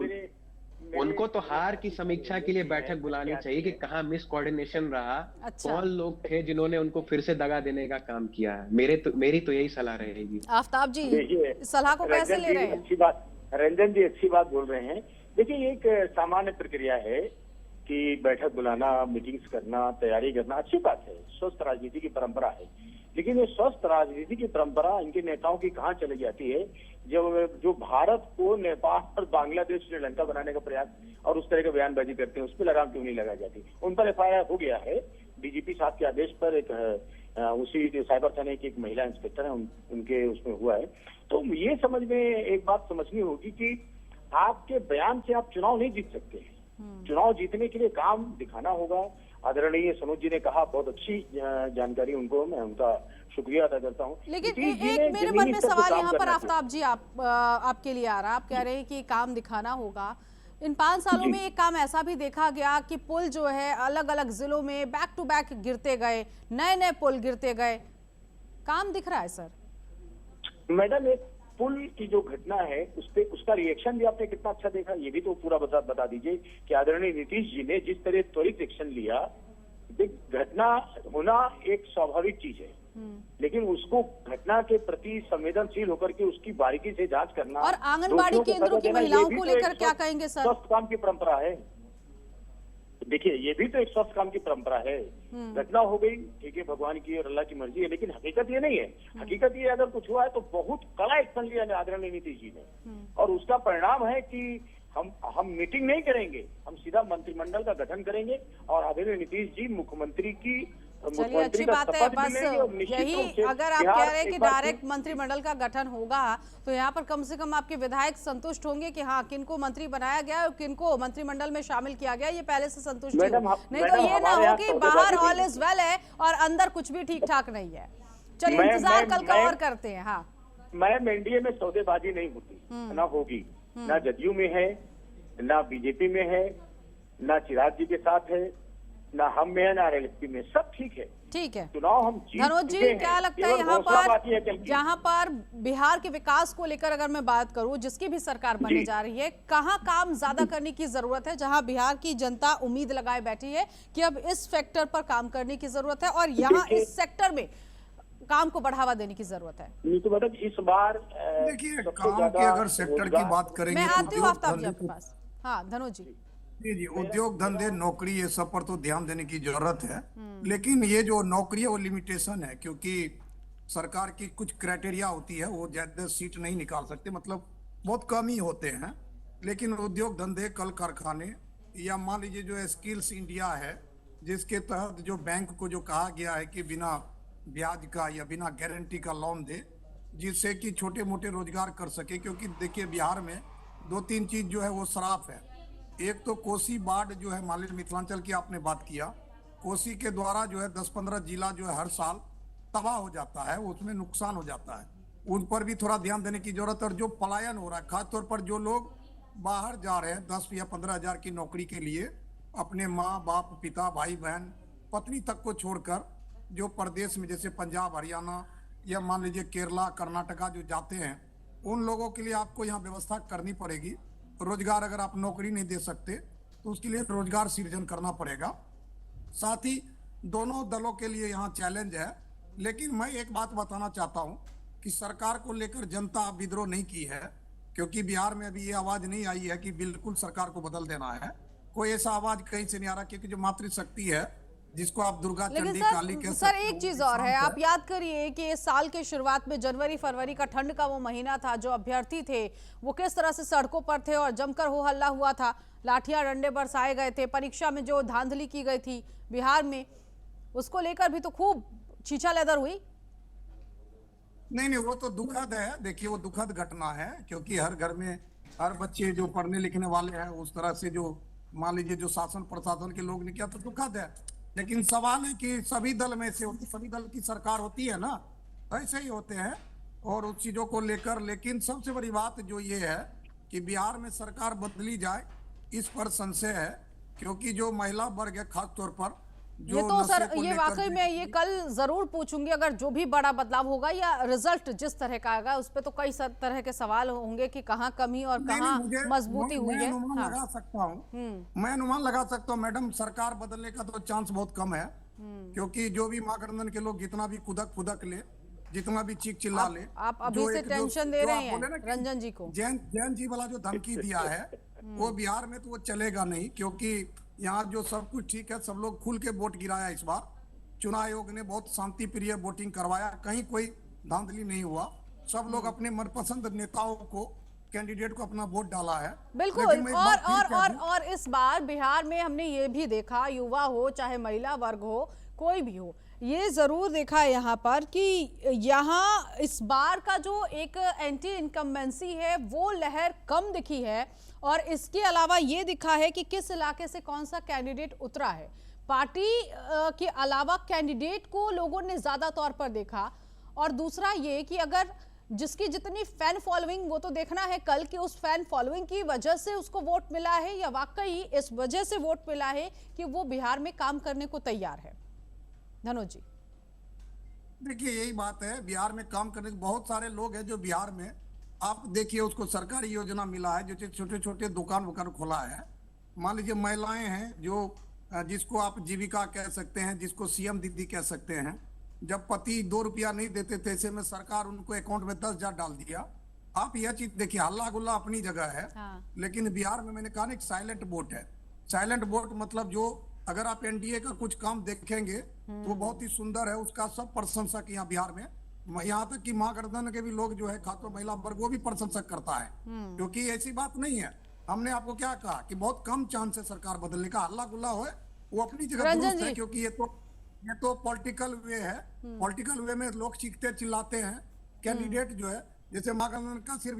उनको तो हार की समीक्षा के लिए बैठक बुलानी चाहिए कि कहाँ मिस कोऑर्डिनेशन रहा, कौन लोग थे जिन्होंने उनको फिर से दगा देने का काम किया है। मेरी तो यही सलाह रहेगी। आफ्ताब जी, सलाह को कैसे ले रहे हैं? अच्छी बात, रंजन जी अच्छी बात बोल रहे हैं। देखिए, ये एक सामान्य प्रक्रिया है कि बैठक बुलाना, मीटिंग्स करना, तैयारी करना अच्छी बात है, स्वस्थ राजनीति की परंपरा है। लेकिन ये स्वस्थ राजनीति की परंपरा इनके नेताओं की कहाँ चली जाती है, जो भारत को नेपाल और बांग्लादेश, श्रीलंका बनाने का प्रयास और उस तरह का बयानबाजी करते हैं, उस पर लगाम क्यों नहीं लगा जाती? उन पर एफआईआर हो गया है डीजीपी साहब के आदेश पर। एक उसी साइबर थाने की एक महिला इंस्पेक्टर है, उनके उसमें हुआ है। तो ये समझ में एक बात समझनी होगी कि आपके बयान से आप चुनाव नहीं जीत सकते हैं। चुनाव जीतने के लिए काम दिखाना होगा। आदरणीय सनोज जी ने कहा, बहुत अच्छी जानकारी, उनको मैं उनका शुक्रिया अदा करता हूँ। लेकिन एक मेरे मन में सवाल यहाँ पर आफ्ताब जी आपके लिए आ रहा है। आप कह रहे हैं कि काम दिखाना होगा। इन 5 सालों में एक काम ऐसा भी देखा गया कि पुल जो है अलग अलग जिलों में बैक टू बैक गिरते गए, नए नए पुल गिरते गए। काम दिख रहा है सर? मैडम, एक पुल की जो घटना है उसका रिएक्शन भी आपने कितना अच्छा देखा, ये भी तो पूरा बता दीजिए कि आदरणीय नीतीश जी ने जिस तरह त्वरित एक्शन लिया। घटना होना एक स्वाभाविक चीज है, लेकिन उसको घटना के प्रति संवेदनशील होकर के उसकी बारीकी से जांच करना और आंगनबाड़ी केंद्रों की महिलाओं को लेकर क्या कहेंगे सर? स्वस्थ काम की परंपरा है। देखिए, ये भी तो एक स्वस्थ काम की परंपरा है। घटना हो गई, ठीक है, भगवान की और अल्लाह की मर्जी है, लेकिन हकीकत ये नहीं है। हकीकत ये अगर कुछ हुआ है तो बहुत कड़ा एक्शन लिया आदरणीय नीतीश जी ने, और उसका परिणाम है कि हम मीटिंग नहीं करेंगे, हम सीधा मंत्रिमंडल का गठन करेंगे और आदरणीय नीतीश जी मुख्यमंत्री की चलिए, अच्छी बात है। बस यही, अगर आप कह रहे हैं कि डायरेक्ट मंत्रिमंडल का गठन होगा, तो यहाँ पर कम से कम आपके विधायक संतुष्ट होंगे कि हाँ, किनको मंत्री बनाया गया और किनको मंत्रिमंडल में शामिल किया गया, ये पहले से संतुष्ट हो। नहीं तो ये ना हो कि बाहर ऑल इज वेल है और अंदर कुछ भी ठीक ठाक नहीं है। चलिए, इंतजार कल का और करते हैं। हाँ मैम, एनडीए में सौदेबाजी नहीं होती, ना होगी, ना जदयू में है, ना बीजेपी में है, ना चिराग जी के साथ है, ना हम में है, ना आरएलएसपी में। सब ठीक है, ठीक है। चुनाव हम जीत धनोज जी, क्या लगता है यहाँ पर बिहार के विकास को लेकर अगर मैं बात करूं, जिसकी भी सरकार बनने जा रही है, कहाँ काम ज्यादा करने की जरूरत है, जहां बिहार की जनता उम्मीद लगाए बैठी है कि अब इस फैक्टर पर काम करने की जरूरत है और यहाँ इस सेक्टर में काम को बढ़ावा देने की जरूरत है? नीतू मैडम, इस बार देखिए, काम के अगर सेक्टर की बात करेंगे, मैं आती हूँ आफ्ताब जी आपके पास। हाँ धनोज जी। जी, उद्योग धंधे, नौकरी, ये सब पर तो ध्यान देने की जरूरत है। लेकिन ये जो नौकरी है वो लिमिटेशन है, क्योंकि सरकार की कुछ क्राइटेरिया होती है, वो ज्यादा सीट नहीं निकाल सकते, मतलब बहुत कम ही होते हैं। लेकिन उद्योग धंधे, कल कारखाने, या मान लीजिए जो स्किल्स इंडिया है, जिसके तहत जो बैंक को जो कहा गया है कि बिना ब्याज का या बिना गारंटी का लोन दे, जिससे कि छोटे मोटे रोजगार कर सके। क्योंकि देखिए, बिहार में 2-3 चीज जो है वो सराफ है। एक तो कोसी बाढ़ जो है, मान लीजिए मिथिलांचल की आपने बात किया, कोसी के द्वारा जो है 10-15 जिला जो है हर साल तबाह हो जाता है, उसमें नुकसान हो जाता है। उन पर भी थोड़ा ध्यान देने की जरूरत है। और जो पलायन हो रहा है, खासतौर पर जो लोग बाहर जा रहे हैं 10 या 15 हजार की नौकरी के लिए, अपने माँ बाप, पिता, भाई बहन, पत्नी तक को छोड़कर जो प्रदेश में जैसे पंजाब, हरियाणा या मान लीजिए केरला, कर्नाटका जो जाते हैं, उन लोगों के लिए आपको यहाँ व्यवस्था करनी पड़ेगी। रोजगार, अगर आप नौकरी नहीं दे सकते तो उसके लिए रोजगार सृजन करना पड़ेगा। साथ ही दोनों दलों के लिए यहाँ चैलेंज है लेकिन मैं एक बात बताना चाहता हूं कि सरकार को लेकर जनता विद्रोह नहीं की है, क्योंकि बिहार में अभी ये आवाज नहीं आई है कि बिल्कुल सरकार को बदल देना है। कोई ऐसा आवाज कहीं से नहीं आ रहा, क्योंकि जो मातृशक्ति है, जिसको आप दुर्गा चंडी काली कह सकते सर हो, एक चीज और है, आप याद करिए कि इस साल के शुरुआत में जनवरी फरवरी का ठंड का वो महीना था, जो अभ्यर्थी थे वो किस तरह से सड़कों पर थे और जमकर हो हल्ला हुआ था, लाठियां डंडे बरसाए गए थे, परीक्षा में जो धांधली की गई थी बिहार में, उसको लेकर भी तो खूब चीचा लेदर हुई। नहीं, वो तो दुखद है। देखिए, वो दुखद घटना है, क्योंकि हर घर में हर बच्चे जो पढ़ने लिखने वाले हैं, उस तरह से जो मान लीजिए जो शासन प्रशासन के लोग ने किया, तो दुखद है। लेकिन सवाल है कि सभी दल में से सभी दल की सरकार होती है ना, ऐसे ही होते हैं और उस चीजों को लेकर। लेकिन सबसे बड़ी बात जो ये है कि बिहार में सरकार बदली जाए, इस पर संशय है, क्योंकि जो महिला वर्ग है खास तौर पर, ये तो सर ये वाकई में ये कल जरूर पूछूंगी, अगर जो भी बड़ा बदलाव होगा या रिजल्ट जिस तरह का आएगा, उस पे तो कई तरह के सवाल होंगे कि कहाँ कमी और कहाँ मजबूती हुई है। अनुमान लगा सकता हूँ, मैं अनुमान लगा सकता हूँ मैडम, सरकार बदलने का तो चांस बहुत कम है, क्योंकि जो भी महागठबंधन के लोग जितना भी कुदक ले, जितना भी चीख चिल्ला ले, आप अभी से टेंशन दे रहे हैं रंजन जी को। जैन जी वाला जो धमकी दिया है, वो बिहार में तो वो चलेगा नहीं, क्योंकि यहाँ जो सब कुछ ठीक है, सब लोग खुल के वोट गिराया। इस बार चुनाव आयोग ने बहुत शांति प्रिय वोटिंग करवाया, कहीं कोई धांधली नहीं हुआ, सब लोग अपने मनपसंद नेताओं को, कैंडिडेट को अपना वोट डाला है। बिल्कुल। और इस बार बिहार में हमने ये भी देखा, युवा हो चाहे महिला वर्ग हो, कोई भी हो, ये जरूर देखा है यहाँ पर कि यहाँ इस बार का जो एक एंटी इनकम्बेंसी है वो लहर कम दिखी है, और इसके अलावा ये दिखा है कि किस इलाके से कौन सा कैंडिडेट उतरा है। पार्टी के अलावा कैंडिडेट को लोगों ने ज्यादा तौर पर देखा, और दूसरा ये कि अगर जिसकी जितनी फैन फॉलोइंग, वो तो देखना है कल कि उस फैन फॉलोइंग की वजह से उसको वोट मिला है या वाकई इस वजह से वोट मिला है कि वो बिहार में काम करने को तैयार है। धनोज जी, देखिए यही बात है, बिहार में काम करने के बहुत सारे लोग हैं जो बिहार में, आप देखिए उसको सरकारी योजना मिला है, जो छोटे छोटे दुकान खोला है। मान लीजिए महिलाएं हैं जो जिसको आप जीविका कह सकते हैं, जिसको सीएम दीदी कह सकते हैं, जब पति 2 रुपया नहीं देते थे, ऐसे में सरकार उनको अकाउंट में 10,000 डाल दिया। आप यह चीज देखिए, हल्ला गुल्ला अपनी जगह है, लेकिन बिहार में मैंने कहा एक साइलेंट वोट है। साइलेंट वोट मतलब जो अगर आप एनडीए का कुछ काम देखेंगे तो बहुत ही सुंदर है, उसका सब प्रशंसक यहाँ बिहार में, यहाँ तक कि महागठबंधन के भी लोग जो है, खासतौर महिला वर्ग, वो भी प्रशंसक करता है, क्योंकि ऐसी बात नहीं है। हमने आपको क्या कहा कि बहुत कम चांस है सरकार बदलने का, हल्ला गुल्ला हो वो अपनी जगह दुरुस्त है, क्योंकि ये तो पॉलिटिकल वे है। पॉलिटिकल वे में लोग चीखते चिल्लाते हैं, कैंडिडेट जो है, जैसे महागठबंधन का सिर्फ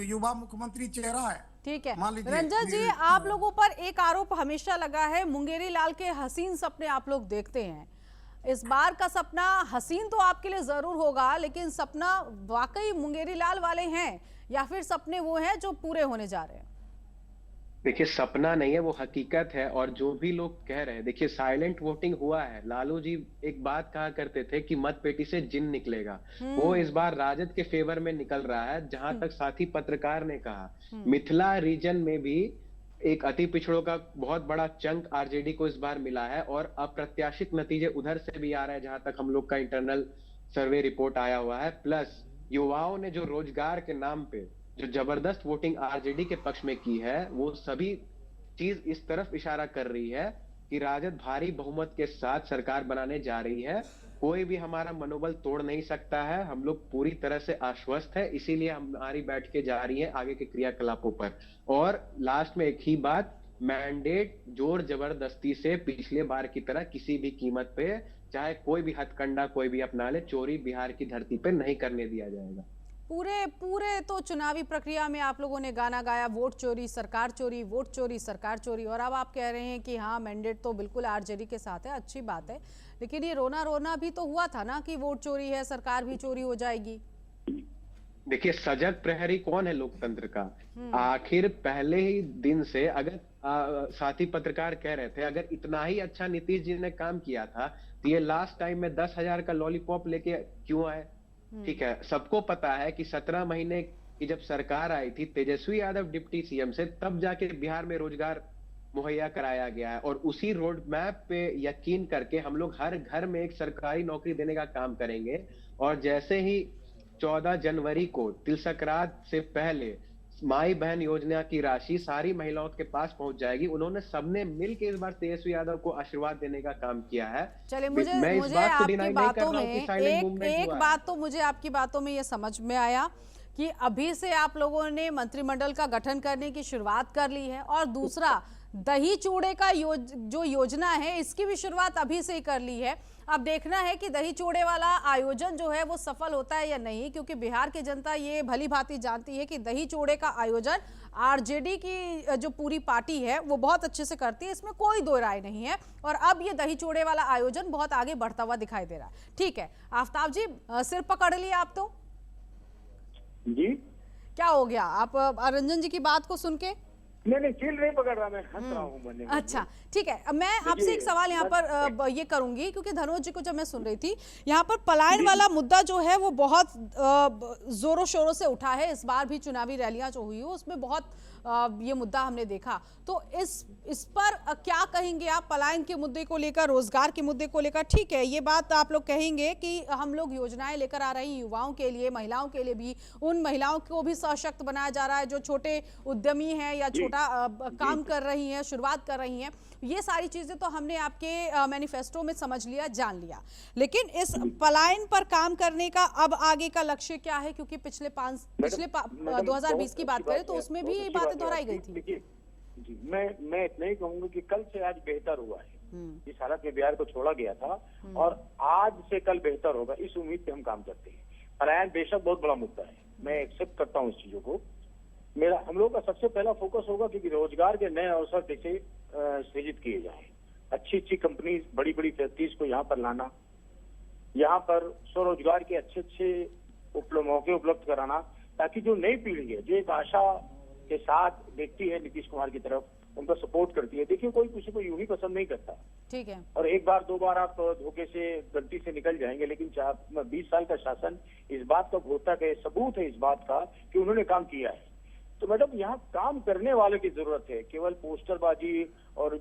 युवा मुख्यमंत्री चेहरा है। ठीक है रंजन जी, आप लोगों पर एक आरोप हमेशा लगा है, मुंगेरी लाल के हसीन सपने आप लोग देखते हैं। इस बार का सपना हसीन तो आपके लिए जरूर होगा, लेकिन सपना वाकई मुंगेरी लाल वाले हैं या फिर सपने वो हैं जो पूरे होने जा रहे हैं? देखिए, सपना नहीं है, वो हकीकत है। और जो भी लोग कह रहे हैं, देखिए साइलेंट वोटिंग हुआ है। लालू जी एक बात कहा करते थे कि मत पेटी से जिन निकलेगा, वो इस बार राजद के फेवर में निकल रहा है। जहां तक साथी पत्रकार ने कहा, मिथिला रीजन में भी एक अति पिछड़ों का बहुत बड़ा चंक आरजेडी को इस बार मिला है, और अप्रत्याशित नतीजे उधर से भी आ रहे हैं, जहां तक हम लोग का इंटरनल सर्वे रिपोर्ट आया हुआ है। प्लस युवाओं ने जो रोजगार के नाम पे जो जबरदस्त वोटिंग आरजेडी के पक्ष में की है, वो सभी चीज इस तरफ इशारा कर रही है कि राजद भारी बहुमत के साथ सरकार बनाने जा रही है। कोई भी हमारा मनोबल तोड़ नहीं सकता है, हम लोग पूरी तरह से आश्वस्त है, इसीलिए हमारी बैठकें जा रही है आगे के क्रियाकलापों पर। और लास्ट में एक ही बात, मैंडेट जोर जबरदस्ती से पिछले बार की तरह किसी भी कीमत पे, चाहे कोई भी हथकंडा कोई भी अपना ले, चोरी बिहार की धरती पे नहीं करने दिया जाएगा। पूरे तो चुनावी प्रक्रिया में आप लोगों ने गाना गाया, वोट चोरी सरकार चोरी, वोट चोरी सरकार चोरी, और अब आप कह रहे हैं कि हाँ मैंडेट तो बिल्कुल आरजेडी के साथ है, अच्छी बात है, लेकिन ये रोना भी तो हुआ था ना कि वोट चोरी है, सरकार भी चोरी हो जाएगी। देखिए, सजग प्रहरी कौन है लोकतंत्र का? आखिर पहले ही दिन से अगर साथी पत्रकार कह रहे थे, अगर इतना ही अच्छा नीतीश जी ने काम किया था तो ये लास्ट टाइम में 10,000 का लॉलीपॉप लेके क्यों आए? ठीक है, सबको पता है कि 17 महीने की जब सरकार आई थी तेजस्वी यादव डिप्टी सीएम से, तब जाके बिहार में रोजगार मुहैया कराया गया है, और उसी रोड मैप पे यकीन करके हम लोग हर घर में एक सरकारी नौकरी देने का काम करेंगे। और जैसे ही 14 जनवरी को तिल संक्रांत से पहले माई बहन योजना की राशि सारी महिलाओं के पास पहुंच जाएगी। उन्होंने सबने मिलकर इस बार तेजस्वी यादव को आशीर्वाद देने का काम किया है। चलिए, मुझे आपकी बातों में एक बात तो मुझे आपकी बातों में ये समझ में आया कि अभी से आप लोगों ने मंत्रिमंडल का गठन करने की शुरुआत कर ली है, और दूसरा दही चूड़े का जो योजना है इसकी भी शुरुआत अभी से ही कर ली है। अब देखना है कि दही चूड़े वाला आयोजन जो है वो सफल होता है या नहीं, क्योंकि बिहार की जनता ये भली भांति जानती है कि दही चूड़े का आयोजन आरजेडी की जो पूरी पार्टी है वो बहुत अच्छे से करती है, इसमें कोई दो राय नहीं है। और अब ये दही चूड़े वाला आयोजन बहुत आगे बढ़ता हुआ दिखाई दे रहा है। ठीक है आफ्ताब जी, सिर पकड़ लिए आप तो जी, क्या हो गया आप रंजन जी की बात को सुन के? नहीं चिल नहीं पकड़ रहा, मैं हंस रहा हूँ मन में। अच्छा ठीक है, मैं आपसे एक सवाल यहाँ पर ये करूंगी, क्योंकि धनोज जी को जब मैं सुन रही थी यहाँ पर पलायन वाला मुद्दा जो है वो बहुत जोरों शोरों से उठा है। इस बार भी चुनावी रैलियां जो हुई हो उसमें बहुत ये मुद्दा हमने देखा, तो इस पर क्या कहेंगे आप? पलायन के मुद्दे को लेकर, रोजगार के मुद्दे को लेकर, ठीक है ये बात आप लोग कहेंगे कि हम लोग योजनाएं लेकर आ रहे हैं युवाओं के लिए, महिलाओं के लिए भी, उन महिलाओं को भी सशक्त बनाया जा रहा है जो छोटे उद्यमी हैं या छोटा काम कर रही हैं, शुरुआत कर रही हैं। ये सारी चीजें तो हमने आपके मैनिफेस्टो में समझ लिया, जान लिया, लेकिन इस पलायन पर काम करने का अब आगे का लक्ष्य क्या है? क्योंकि पिछले 2020 की बात करें तो उसमें भी ये बातें दोहराई गई थी। जी, मैं इतना ही कहूंगा कि कल से आज बेहतर हुआ है। जिस हालत में बिहार को छोड़ा गया था और आज से कल बेहतर होगा, इस उम्मीद पे हम काम करते हैं। पलायन बेशक बहुत बड़ा मुद्दा है, मैं एक्सेप्ट करता हूँ इस चीजों को। हम लोग का सबसे पहला फोकस होगा कि रोजगार के नए अवसर कैसे सृजित किए जाएं। अच्छी कंपनी, बड़ी फैक्ट्रीज को यहाँ पर लाना, यहाँ पर स्वरोजगार के अच्छे मौके उपलब्ध कराना, ताकि जो नई पीढ़ी है, जो एक आशा के साथ देखती है नीतीश कुमार की तरफ, उनका सपोर्ट करती है। देखिए कोई किसी को यूं ही पसंद नहीं करता, ठीक है, और एक बार दो बार आप धोखे से, गलती से निकल जाएंगे, लेकिन 20 साल का शासन इस बात का घोतक है, सबूत है इस बात का कि उन्होंने काम किया है। तो मैडम यहाँ काम करने वाले की जरूरत है। केवल पोस्टरबाजी और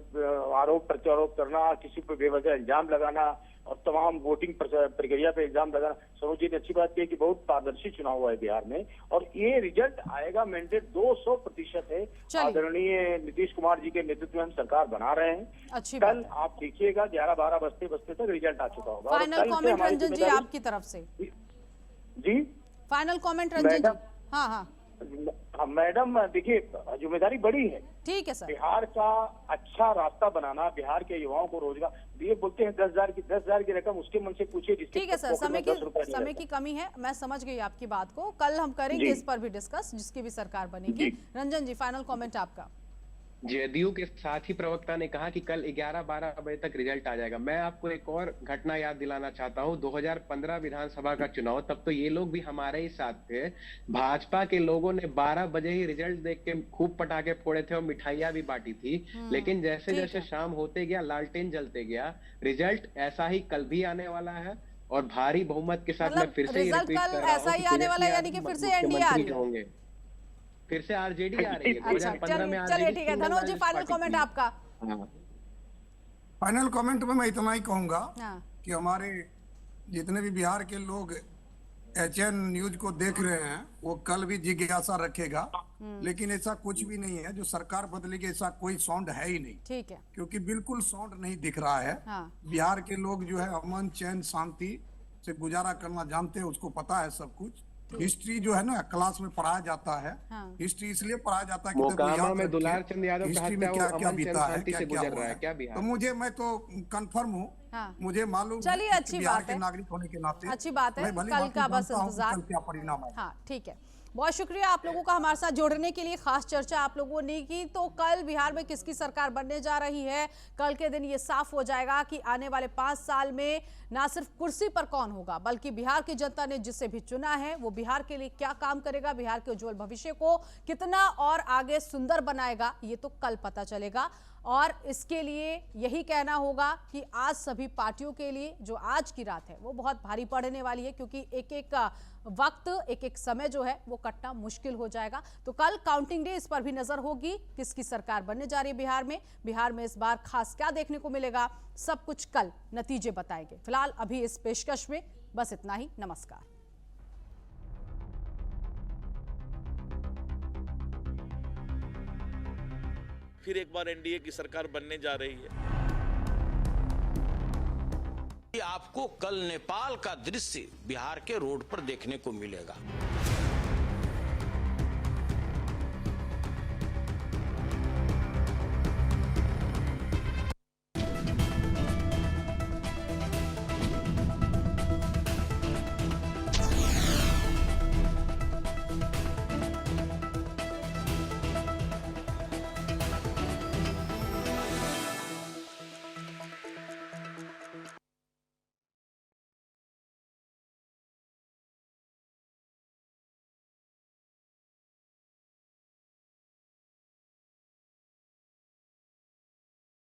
आरोप प्रत्यारोप करना, किसी पर बेवजह इल्जाम लगाना और तमाम वोटिंग प्रक्रिया पे इल्जाम लगाना। सरोज जी ने अच्छी बात की कि बहुत पारदर्शी चुनाव हुआ है बिहार में, और ये रिजल्ट आएगा, मैंडेट 200% है। आदरणीय नीतीश कुमार जी के नेतृत्व में हम सरकार बना रहे हैं। कल आप देखिएगा 11-12 बजते तक रिजल्ट आ चुका होगा। फाइनल कमेंट रंजन जी आपकी तरफ से। जी फाइनल कमेंट रंजन जी। हाँ मैडम, देखिए जिम्मेदारी बड़ी है, ठीक है सर। बिहार का अच्छा रास्ता बनाना, बिहार के युवाओं को रोजगार दिए। बोलते हैं 10,000 की रकम उसके मन से पूछिए जिसके, ठीक है सर, समय की कमी है, मैं समझ गई आपकी बात को। कल हम करेंगे इस पर भी डिस्कस, जिसकी भी सरकार बनेगी। रंजन जी फाइनल कमेंट आपका। जदयू के साथी प्रवक्ता ने कहा कि कल 11-12 बजे तक रिजल्ट आ जाएगा। मैं आपको एक और घटना याद दिलाना चाहता हूं, 2015 विधानसभा का चुनाव, तब तो ये लोग भी हमारे ही साथ थे। भाजपा के लोगों ने 12 बजे ही रिजल्ट देख के खूब पटाखे फोड़े थे और मिठाइयां भी बांटी थी, लेकिन जैसे जैसे शाम होते गया, लालटेन जलते गया। रिजल्ट ऐसा ही कल भी आने वाला है और भारी बहुमत के साथ मैं फिर से रिपीट कर रहा हूं, ऐसा ही आने वाला है, यानी कि फिर से एनडीए आ रही होंगे, फिर से आरजेडी आ रही है। 2015 में चलिए ठीक है, धनोज जी फाइनल कमेंट आपका। फाइनल कमेंट में मैं इतना ही कहूंगा कि हमारे जितने भी बिहार के लोग HN न्यूज को देख रहे हैं वो कल भी जिज्ञासा रखेगा, लेकिन ऐसा कुछ भी नहीं है। जो सरकार बदलेगी ऐसा कोई साउंड है ही नहीं, ठीक है, क्योंकि बिल्कुल साउंड नहीं दिख रहा है। बिहार के लोग जो है अमन चैन शांति से गुजारा करना जानते हैं, उसको पता है सब कुछ। हिस्ट्री जो है ना क्लास में पढ़ाया जाता है, हिस्ट्री इसलिए पढ़ाया जाता है कि हिस्ट्री में क्या क्या बीता है, क्या क्या हुआ है। तो मैं तो कंफर्म हूँ, मुझे मालूम। चलिए अच्छी बात है, नागरिक होने के नाते अच्छी बात है, कल का बस इंतजार, क्या परिणाम है। हाँ ठीक है, बहुत शुक्रिया आप लोगों का हमारे साथ जोड़ने के लिए। खास चर्चा आप लोगों ने की, तो कल बिहार में किसकी सरकार बनने जा रही है, कल के दिन ये साफ हो जाएगा कि आने वाले 5 साल में ना सिर्फ कुर्सी पर कौन होगा, बल्कि बिहार की जनता ने जिसे भी चुना है वो बिहार के लिए क्या काम करेगा, बिहार के उज्जवल भविष्य को कितना और आगे सुंदर बनाएगा, ये तो कल पता चलेगा। और इसके लिए यही कहना होगा कि आज सभी पार्टियों के लिए जो आज की रात है वो बहुत भारी पड़ने वाली है, क्योंकि एक एक वक्त, एक एक समय जो है वो कटना मुश्किल हो जाएगा। तो कल काउंटिंग डे, इस पर भी नजर होगी किसकी सरकार बनने जा रही है बिहार में इस बार खास क्या देखने को मिलेगा, सब कुछ कल नतीजे बताएंगे। फिलहाल अभी इस पेशकश में बस इतना ही। नमस्कार। फिर एक बार एनडीए की सरकार बनने जा रही है। आपको कल नेपाल का दृश्य बिहार के रोड पर देखने को मिलेगा।